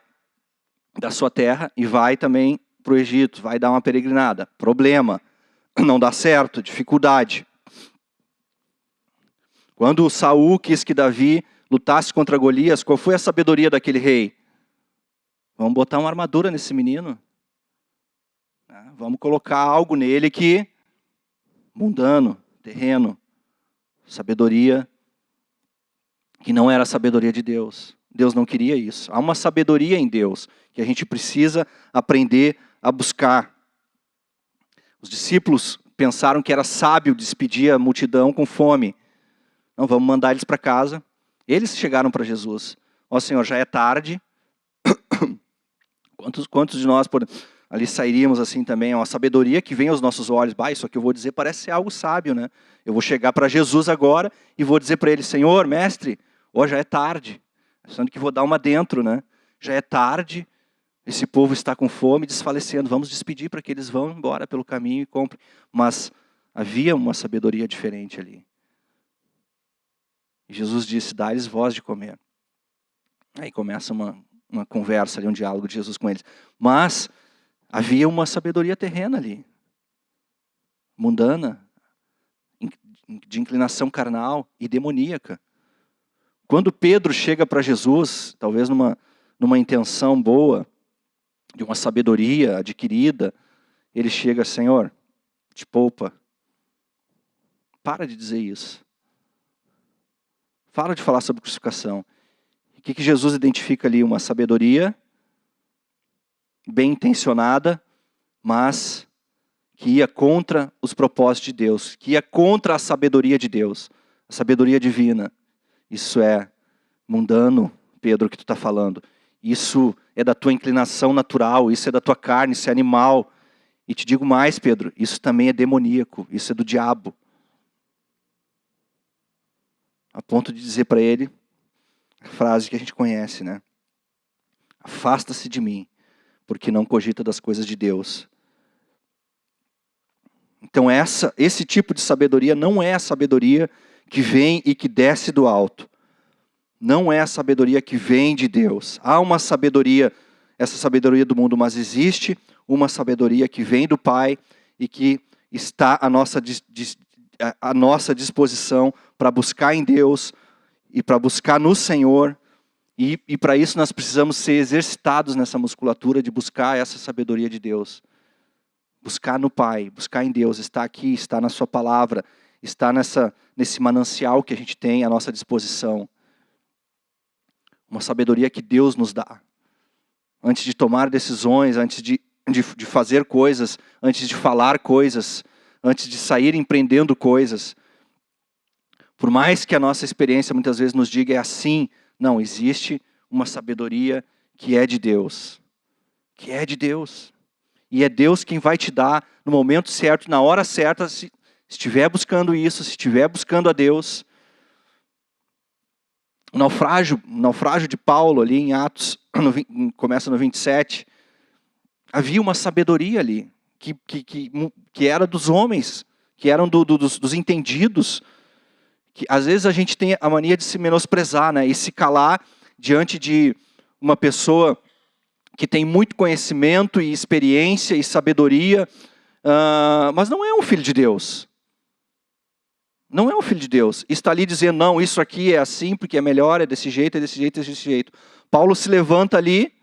da sua terra e vai também para o Egito, vai dar uma peregrinada. Problema. Não dá certo, dificuldade. Quando Saul quis que Davi lutasse contra Golias, qual foi a sabedoria daquele rei? Vamos botar uma armadura nesse menino. Vamos colocar algo nele que mundano, terreno, sabedoria que não era a sabedoria de Deus. Deus não queria isso. Há uma sabedoria em Deus que a gente precisa aprender a buscar. Os discípulos pensaram que era sábio despedir a multidão com fome. Não, vamos mandar eles para casa. Eles chegaram para Jesus. Ó Senhor, já é tarde. Quantos de nós ali sairíamos assim também? É uma sabedoria que vem aos nossos olhos. Bah, isso aqui eu vou dizer parece ser algo sábio, né? Eu vou chegar para Jesus agora e vou dizer para ele: Senhor, mestre, ó, já é tarde. Sendo que vou dar uma dentro, né? Já é tarde. Esse povo está com fome, desfalecendo. Vamos despedir para que eles vão embora pelo caminho e comprem. Mas havia uma sabedoria diferente ali. E Jesus disse: dá-lhes voz de comer. Aí começa uma conversa ali, um diálogo de Jesus com eles. Mas havia uma sabedoria terrena ali. Mundana. De inclinação carnal e demoníaca. Quando Pedro chega para Jesus, talvez numa intenção boa, de uma sabedoria adquirida, ele chega: Senhor, te poupa. Para de dizer isso. Para de falar sobre crucificação. O que Jesus identifica ali? Uma sabedoria bem intencionada, mas que ia contra os propósitos de Deus, que ia contra a sabedoria de Deus, a sabedoria divina. Isso é mundano, Pedro, que tu está falando. Isso é da tua inclinação natural, isso é da tua carne, isso é animal. E te digo mais, Pedro, isso também é demoníaco, isso é do diabo. A ponto de dizer para ele a frase que a gente conhece, né? Afasta-se de mim, porque não cogita das coisas de Deus. Então esse tipo de sabedoria não é a sabedoria que vem e que desce do alto. Não é a sabedoria que vem de Deus. Há uma sabedoria, essa sabedoria do mundo, mas existe uma sabedoria que vem do Pai e que está à nossa disposição para buscar em Deus e para buscar no Senhor. E para isso nós precisamos ser exercitados nessa musculatura de buscar essa sabedoria de Deus. Buscar no Pai, buscar em Deus, está aqui, está na sua palavra, está nesse manancial que a gente tem à nossa disposição. Uma sabedoria que Deus nos dá. Antes de tomar decisões, antes de fazer coisas, antes de falar coisas, antes de sair empreendendo coisas. Por mais que a nossa experiência muitas vezes nos diga é assim, não, existe uma sabedoria que é de Deus. Que é de Deus. E é Deus quem vai te dar no momento certo, na hora certa, se estiver buscando isso, se estiver buscando a Deus. O naufrágio de Paulo ali em Atos, começa no 27, havia uma sabedoria ali, que era dos homens, que eram dos entendidos, que às vezes a gente tem a mania de se menosprezar, né, e se calar diante de uma pessoa que tem muito conhecimento e experiência e sabedoria, mas não é um filho de Deus. Não é um filho de Deus. E está ali dizendo, não, isso aqui é assim, porque é melhor, é desse jeito, é desse jeito, é desse jeito. Paulo se levanta ali.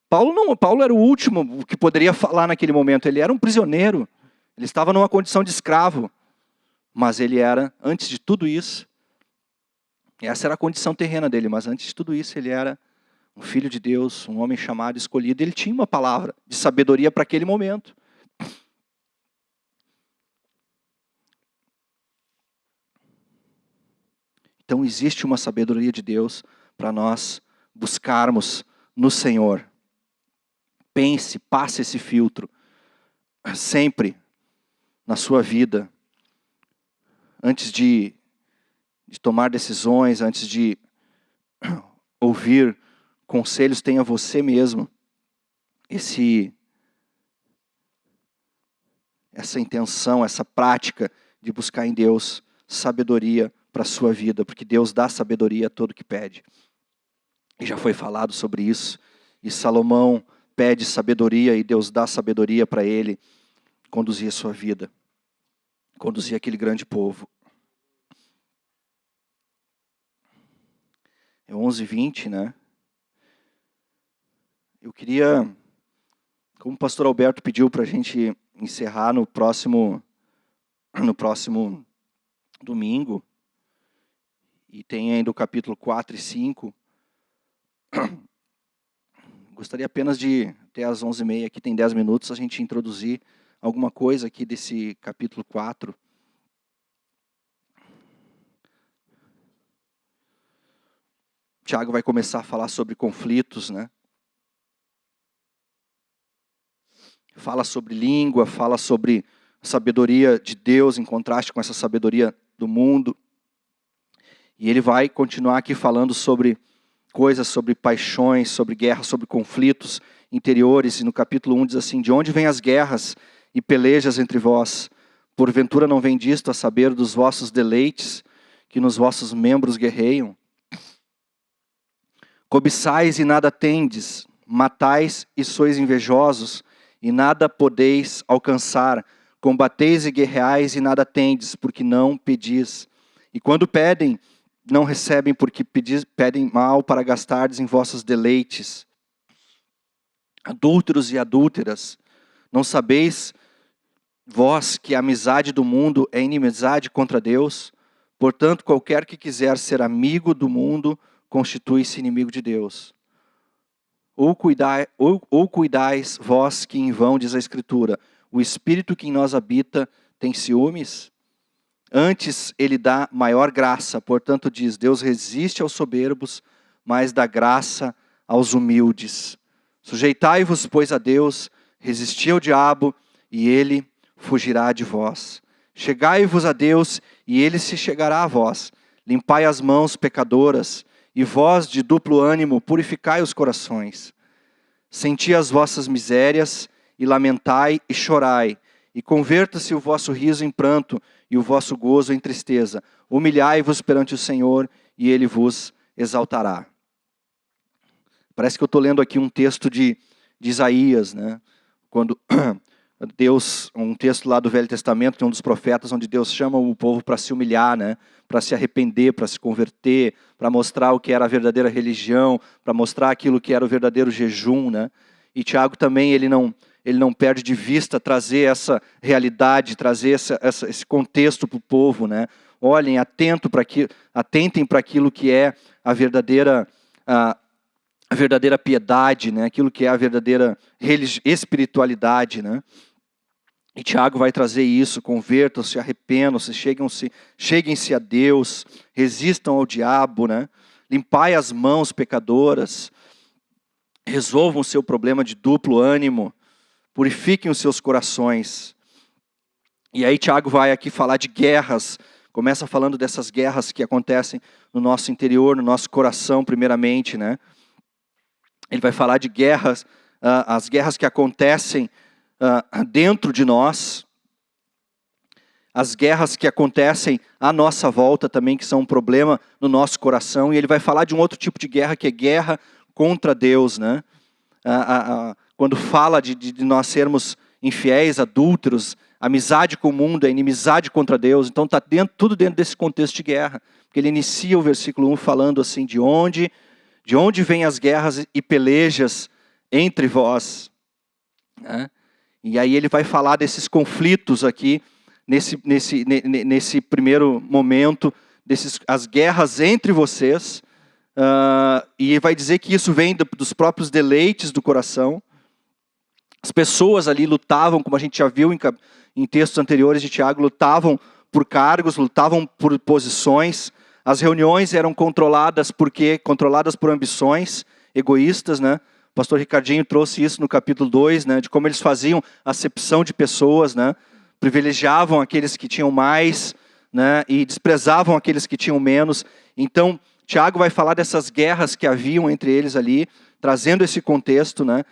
Paulo era o último que poderia falar naquele momento. Ele era um prisioneiro. Ele estava numa condição de escravo. Mas ele era, antes de tudo isso, essa era a condição terrena dele, mas antes de tudo isso ele era um filho de Deus, um homem chamado, escolhido. Ele tinha uma palavra de sabedoria para aquele momento. Então existe uma sabedoria de Deus para nós buscarmos no Senhor. Pense, passe esse filtro sempre na sua vida, antes de tomar decisões, antes de ouvir conselhos, tenha você mesmo essa intenção, essa prática de buscar em Deus sabedoria para a sua vida, porque Deus dá sabedoria a todo que pede. E já foi falado sobre isso. E Salomão pede sabedoria e Deus dá sabedoria para ele conduzir a sua vida, conduzir aquele grande povo. É 11h20, né? Eu queria, como o pastor Alberto pediu para a gente encerrar no próximo domingo, e tem ainda o capítulo 4 e 5, gostaria apenas de, até às 11h30, aqui tem 10 minutos, a gente introduzir alguma coisa aqui desse capítulo 4. Tiago vai começar a falar sobre conflitos, né? Fala sobre língua, fala sobre sabedoria de Deus em contraste com essa sabedoria do mundo. E ele vai continuar aqui falando sobre coisas, sobre paixões, sobre guerras, sobre conflitos interiores. E no capítulo 1 diz assim: de onde vêm as guerras e pelejas entre vós? Porventura não vem disto a saber dos vossos deleites, que nos vossos membros guerreiam? Cobiçais e nada tendes, matais e sois invejosos, e nada podeis alcançar. Combateis e guerreais e nada tendes, porque não pedis. E quando pedem, não recebem, porque pedem mal para gastardes em vossos deleites. Adúlteros e adúlteras, não sabeis vós que a amizade do mundo é inimizade contra Deus? Portanto, qualquer que quiser ser amigo do mundo, constitui-se inimigo de Deus. Ou cuidais vós que em vão, diz a Escritura, o Espírito que em nós habita tem ciúmes? Antes ele dá maior graça, portanto diz, Deus resiste aos soberbos, mas dá graça aos humildes. Sujeitai-vos, pois, a Deus, resisti ao diabo, e ele fugirá de vós. Chegai-vos a Deus, e ele se chegará a vós. Limpai as mãos pecadoras, e vós de duplo ânimo, purificai os corações. Senti as vossas misérias, e lamentai e chorai, e converta-se o vosso riso em pranto, e o vosso gozo em tristeza. Humilhai-vos perante o Senhor, e Ele vos exaltará. Parece que eu estou lendo aqui um texto de Isaías, né? Quando Deus, um texto lá do Velho Testamento, de um dos profetas, onde Deus chama o povo para se humilhar, né? Para se arrepender, para se converter, para mostrar o que era a verdadeira religião, para mostrar aquilo que era o verdadeiro jejum, né? E Tiago também, ele não perde de vista trazer essa realidade, trazer esse contexto para o povo, né? Olhem, atentem para aquilo que é a verdadeira piedade, né? Aquilo que é a verdadeira espiritualidade, né? E Tiago vai trazer isso: convertam-se, arrependam-se, cheguem-se a Deus, resistam ao diabo, né? Limpai as mãos pecadoras, resolvam o seu problema de duplo ânimo, purifiquem os seus corações. E aí Tiago vai aqui falar de guerras, começa falando dessas guerras que acontecem no nosso interior, no nosso coração primeiramente, né? Ele vai falar de guerras, as guerras que acontecem dentro de nós, as guerras que acontecem à nossa volta também, que são um problema no nosso coração. E ele vai falar de um outro tipo de guerra, que é guerra contra Deus, né? Quando fala de nós sermos infiéis, adúlteros, amizade com o mundo, é inimizade contra Deus. Então está tudo dentro desse contexto de guerra. Porque ele inicia o versículo 1 falando assim, de onde vêm as guerras e pelejas entre vós. Né? E aí ele vai falar desses conflitos aqui, nesse primeiro momento, as guerras entre vocês, e vai dizer que isso vem dos próprios deleites do coração. As pessoas ali lutavam, como a gente já viu em textos anteriores de Tiago, lutavam por cargos, lutavam por posições. As reuniões eram controladas por ambições egoístas, né? O pastor Ricardinho trouxe isso no capítulo 2, né? De como eles faziam acepção de pessoas, né? Privilegiavam aqueles que tinham mais, né? E desprezavam aqueles que tinham menos. Então, Tiago vai falar dessas guerras que haviam entre eles ali, trazendo esse contexto, né?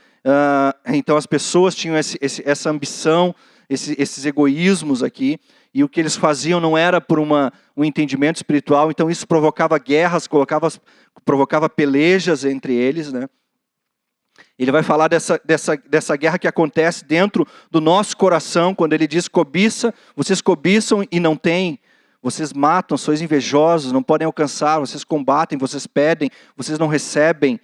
Então as pessoas tinham essa ambição, esses egoísmos aqui, e o que eles faziam não era por um entendimento espiritual, então isso provocava guerras, provocava pelejas entre eles, né? Ele vai falar dessa guerra que acontece dentro do nosso coração, quando ele diz cobiça, vocês cobiçam e não têm, vocês matam, sois invejosos, não podem alcançar, vocês combatem, vocês pedem, vocês não recebem,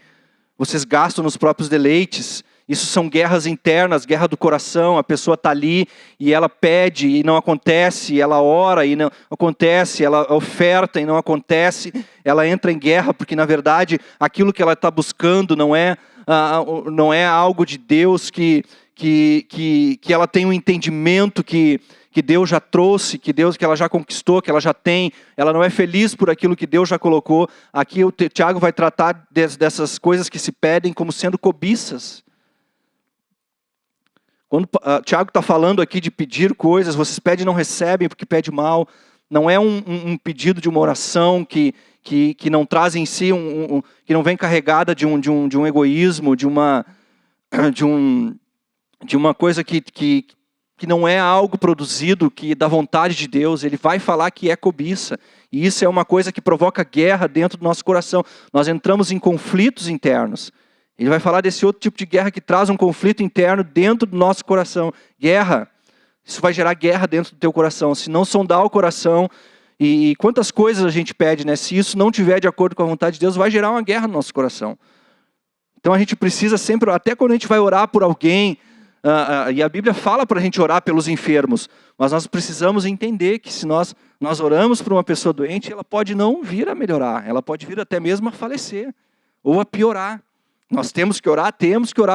vocês gastam nos próprios deleites. Isso são guerras internas, guerra do coração. A pessoa está ali e ela pede e não acontece, ela ora e não acontece, ela oferta e não acontece, ela entra em guerra porque na verdade aquilo que ela está buscando não é algo de Deus, que ela tem um entendimento que Deus já trouxe, que ela já conquistou, que ela já tem. Ela não é feliz por aquilo que Deus já colocou. Aqui o Tiago vai tratar dessas coisas que se pedem como sendo cobiças. Quando Tiago está falando aqui de pedir coisas, vocês pedem e não recebem porque pede mal. Não é um pedido de uma oração que não traz em si, que não vem carregada de um egoísmo, de uma coisa que não é algo produzido da vontade de Deus. Ele vai falar que é cobiça. E isso é uma coisa que provoca guerra dentro do nosso coração. Nós entramos em conflitos internos. Ele vai falar desse outro tipo de guerra que traz um conflito interno dentro do nosso coração. Guerra. Isso vai gerar guerra dentro do teu coração. Se não sondar o coração, e quantas coisas a gente pede, né? Se isso não tiver de acordo com a vontade de Deus, vai gerar uma guerra no nosso coração. Então a gente precisa sempre, até quando a gente vai orar por alguém, e a Bíblia fala para a gente orar pelos enfermos, mas nós precisamos entender que se nós oramos por uma pessoa doente, ela pode não vir a melhorar, ela pode vir até mesmo a falecer, ou a piorar. Nós temos que orar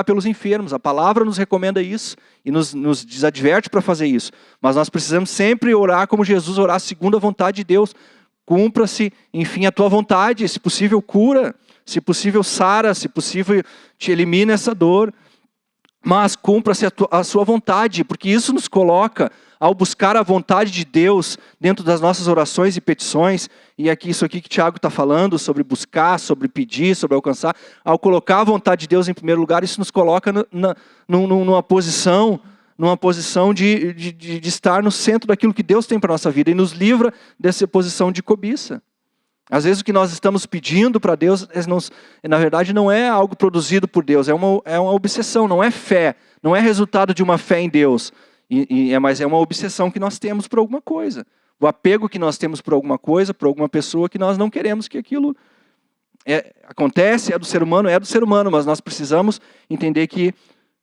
pelos enfermos. A palavra nos recomenda isso e nos desadverte para fazer isso. Mas nós precisamos sempre orar como Jesus orar segundo a vontade de Deus. Cumpra-se, enfim, a tua vontade. Se possível, cura. Se possível, sara. Se possível, te elimina essa dor. Mas cumpra-se a sua vontade, porque isso nos coloca, ao buscar a vontade de Deus dentro das nossas orações e petições, e isso aqui que Tiago está falando, sobre buscar, sobre pedir, sobre alcançar, ao colocar a vontade de Deus em primeiro lugar, isso nos coloca numa posição de estar no centro daquilo que Deus tem para a nossa vida, e nos livra dessa posição de cobiça. Às vezes o que nós estamos pedindo para Deus, na verdade não é algo produzido por Deus, é uma obsessão, não é fé, não é resultado de uma fé em Deus, mas é uma obsessão que nós temos por alguma coisa. O apego que nós temos por alguma coisa, por alguma pessoa, que nós não queremos que aquilo acontece, é do ser humano, mas nós precisamos entender que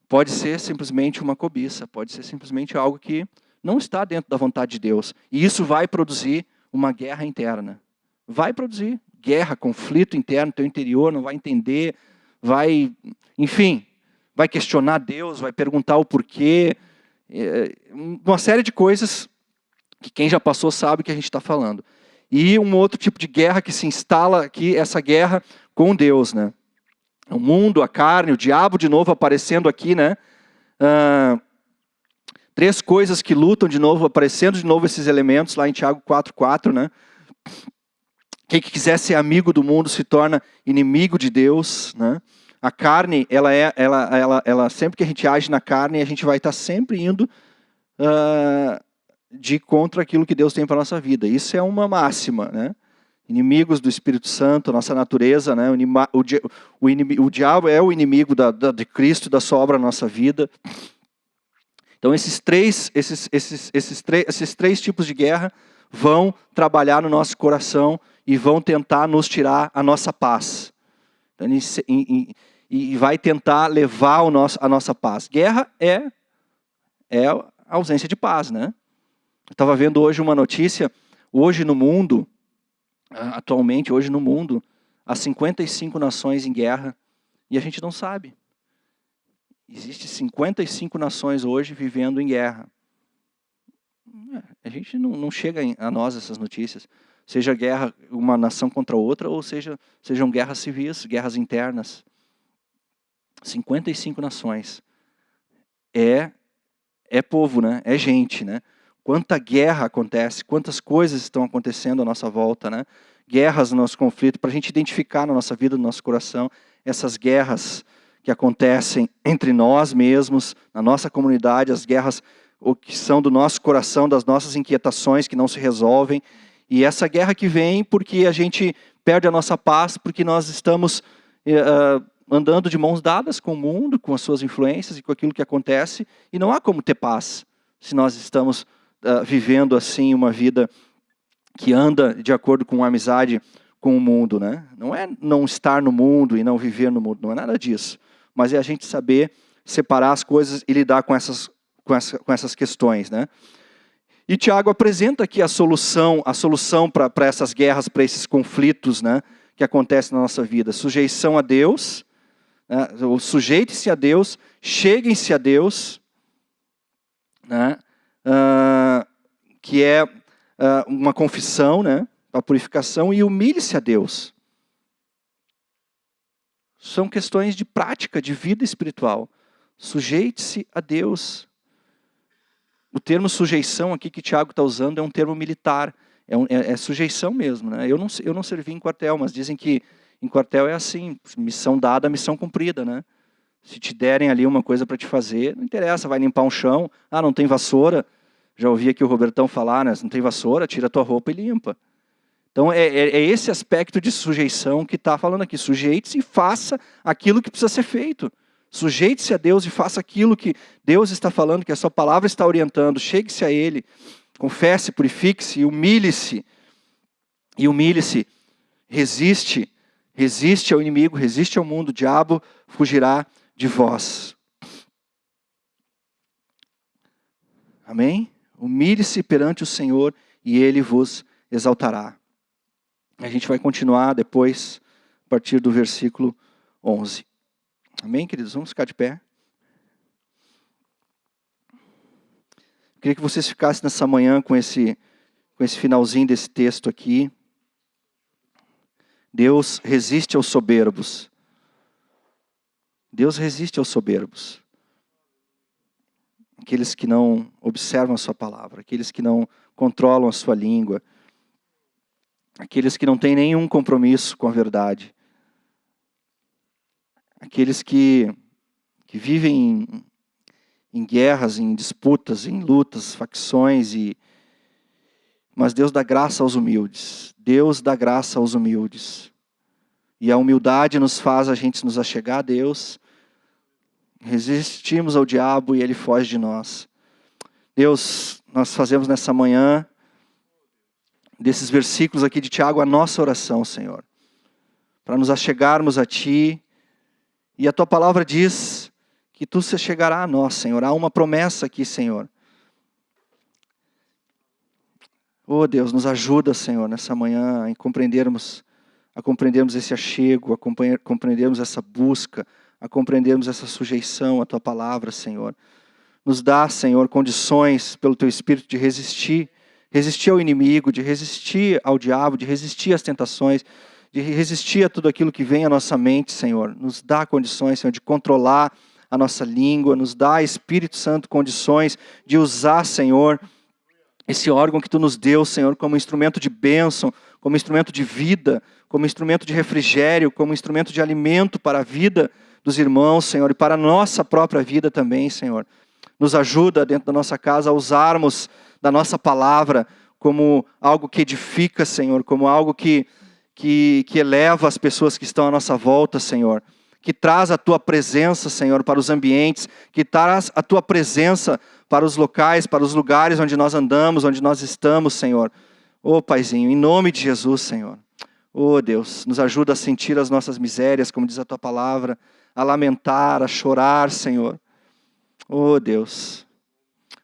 pode ser simplesmente uma cobiça, pode ser simplesmente algo que não está dentro da vontade de Deus. E isso vai produzir uma guerra interna. Vai produzir guerra, conflito interno no teu interior, não vai entender, enfim, vai questionar Deus, vai perguntar o porquê, uma série de coisas que quem já passou sabe que a gente está falando. E um outro tipo de guerra que se instala aqui, essa guerra com Deus, né? O mundo, a carne, o diabo de novo aparecendo aqui, né? Três coisas que lutam de novo, aparecendo de novo esses elementos lá em Tiago 4:4, né? Quem quiser ser amigo do mundo se torna inimigo de Deus, né? A carne, ela sempre que a gente age na carne, a gente vai estar sempre indo de contra aquilo que Deus tem para a nossa vida. Isso é uma máxima, né? Inimigos do Espírito Santo, nossa natureza, né? O diabo é o inimigo de Cristo, da sua obra na nossa vida. Então esses três tipos de guerra vão trabalhar no nosso coração e vão tentar nos tirar a nossa paz. Então, e vai tentar levar a nossa paz. Guerra é a ausência de paz, né? Eu estava vendo hoje uma notícia, atualmente hoje no mundo, há 55 nações em guerra e a gente não sabe. Existem 55 nações hoje vivendo em guerra. A gente não chega a nós essas notícias. Seja guerra, uma nação contra outra, ou sejam guerras civis, guerras internas. 55 nações. É povo, né? É gente, né? Quanta guerra acontece, quantas coisas estão acontecendo à nossa volta, né? Guerras no nosso conflito, para a gente identificar na nossa vida, no nosso coração, essas guerras que acontecem entre nós mesmos, na nossa comunidade, as guerras que são do nosso coração, das nossas inquietações que não se resolvem. E essa guerra que vem porque a gente perde a nossa paz, porque nós estamos andando de mãos dadas com o mundo, com as suas influências e com aquilo que acontece. E não há como ter paz se nós estamos vivendo assim uma vida que anda de acordo com a amizade com o mundo, né? Não é não estar no mundo e não viver no mundo, não é nada disso. Mas é a gente saber separar as coisas e lidar com essas questões, né? E Tiago apresenta aqui a solução para essas guerras, para esses conflitos, né, que acontecem na nossa vida. Sujeição a Deus, né, sujeite-se a Deus, cheguem-se a Deus, né, que é uma confissão, né, a purificação, e humilhe-se a Deus. São questões de prática, de vida espiritual. Sujeite-se a Deus. O termo sujeição aqui que Tiago está usando é um termo militar. É sujeição mesmo, né? Eu não servi em quartel, mas dizem que em quartel é assim, missão dada, missão cumprida, né? Se te derem ali uma coisa para te fazer, não interessa, vai limpar um chão. Ah, não tem vassoura. Já ouvi aqui o Robertão falar, né? Não tem vassoura, tira a tua roupa e limpa. Então é esse aspecto de sujeição que está falando aqui. Sujeite-se e faça aquilo que precisa ser feito. Sujeite-se a Deus e faça aquilo que Deus está falando, que a sua palavra está orientando. Chegue-se a Ele, confesse, purifique-se e humilhe-se. E humilhe-se. Resiste ao inimigo, resiste ao mundo, o diabo fugirá de vós. Amém? Humilhe-se perante o Senhor e Ele vos exaltará. A gente vai continuar depois, a partir do versículo 11. Amém, queridos? Vamos ficar de pé. Eu queria que vocês ficassem nessa manhã com esse finalzinho desse texto aqui. Deus resiste aos soberbos. Deus resiste aos soberbos. Aqueles que não observam a sua palavra, aqueles que não controlam a sua língua, aqueles que não têm nenhum compromisso com a verdade. Aqueles que vivem em guerras, em disputas, em lutas, facções. Mas Deus dá graça aos humildes. Deus dá graça aos humildes. E a humildade nos faz a gente nos achegar a Deus. Resistimos ao diabo e ele foge de nós. Deus, nós fazemos nessa manhã, desses versículos aqui de Tiago, a nossa oração, Senhor. Para nos achegarmos a Ti. E a Tua palavra diz que Tu se chegará a nós, Senhor. Há uma promessa aqui, Senhor. Oh Deus, nos ajuda, Senhor, nessa manhã a compreendermos esse achego, a compreendermos essa busca, a compreendermos essa sujeição à Tua palavra, Senhor. Nos dá, Senhor, condições pelo Teu Espírito de resistir ao inimigo, de resistir ao diabo, de resistir às tentações, de resistir a tudo aquilo que vem à nossa mente, Senhor. Nos dá condições, Senhor, de controlar a nossa língua, nos dá, Espírito Santo, condições de usar, Senhor, esse órgão que Tu nos deu, Senhor, como instrumento de bênção, como instrumento de vida, como instrumento de refrigério, como instrumento de alimento para a vida dos irmãos, Senhor, e para a nossa própria vida também, Senhor. Nos ajuda dentro da nossa casa a usarmos da nossa palavra como algo que edifica, Senhor, como algo que eleva as pessoas que estão à nossa volta, Senhor. que traz a Tua presença, Senhor, para os ambientes, que traz a Tua presença para os locais, para os lugares onde nós andamos, onde nós estamos, Senhor. Ô Paizinho, em nome de Jesus, Senhor. Ô Deus, nos ajuda a sentir as nossas misérias, como diz a Tua palavra, a lamentar, a chorar, Senhor. Ô Deus,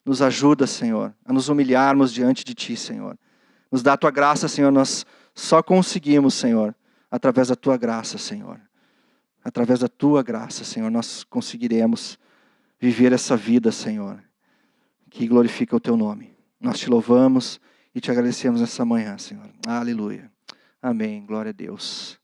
nos ajuda, Senhor, a nos humilharmos diante de Ti, Senhor. Nos dá a Tua graça, Senhor, nós só conseguimos, Senhor, através da Tua graça, Senhor. Através da Tua graça, Senhor, nós conseguiremos viver essa vida, Senhor, que glorifica o Teu nome. Nós Te louvamos e Te agradecemos nessa manhã, Senhor. Aleluia. Amém. Glória a Deus.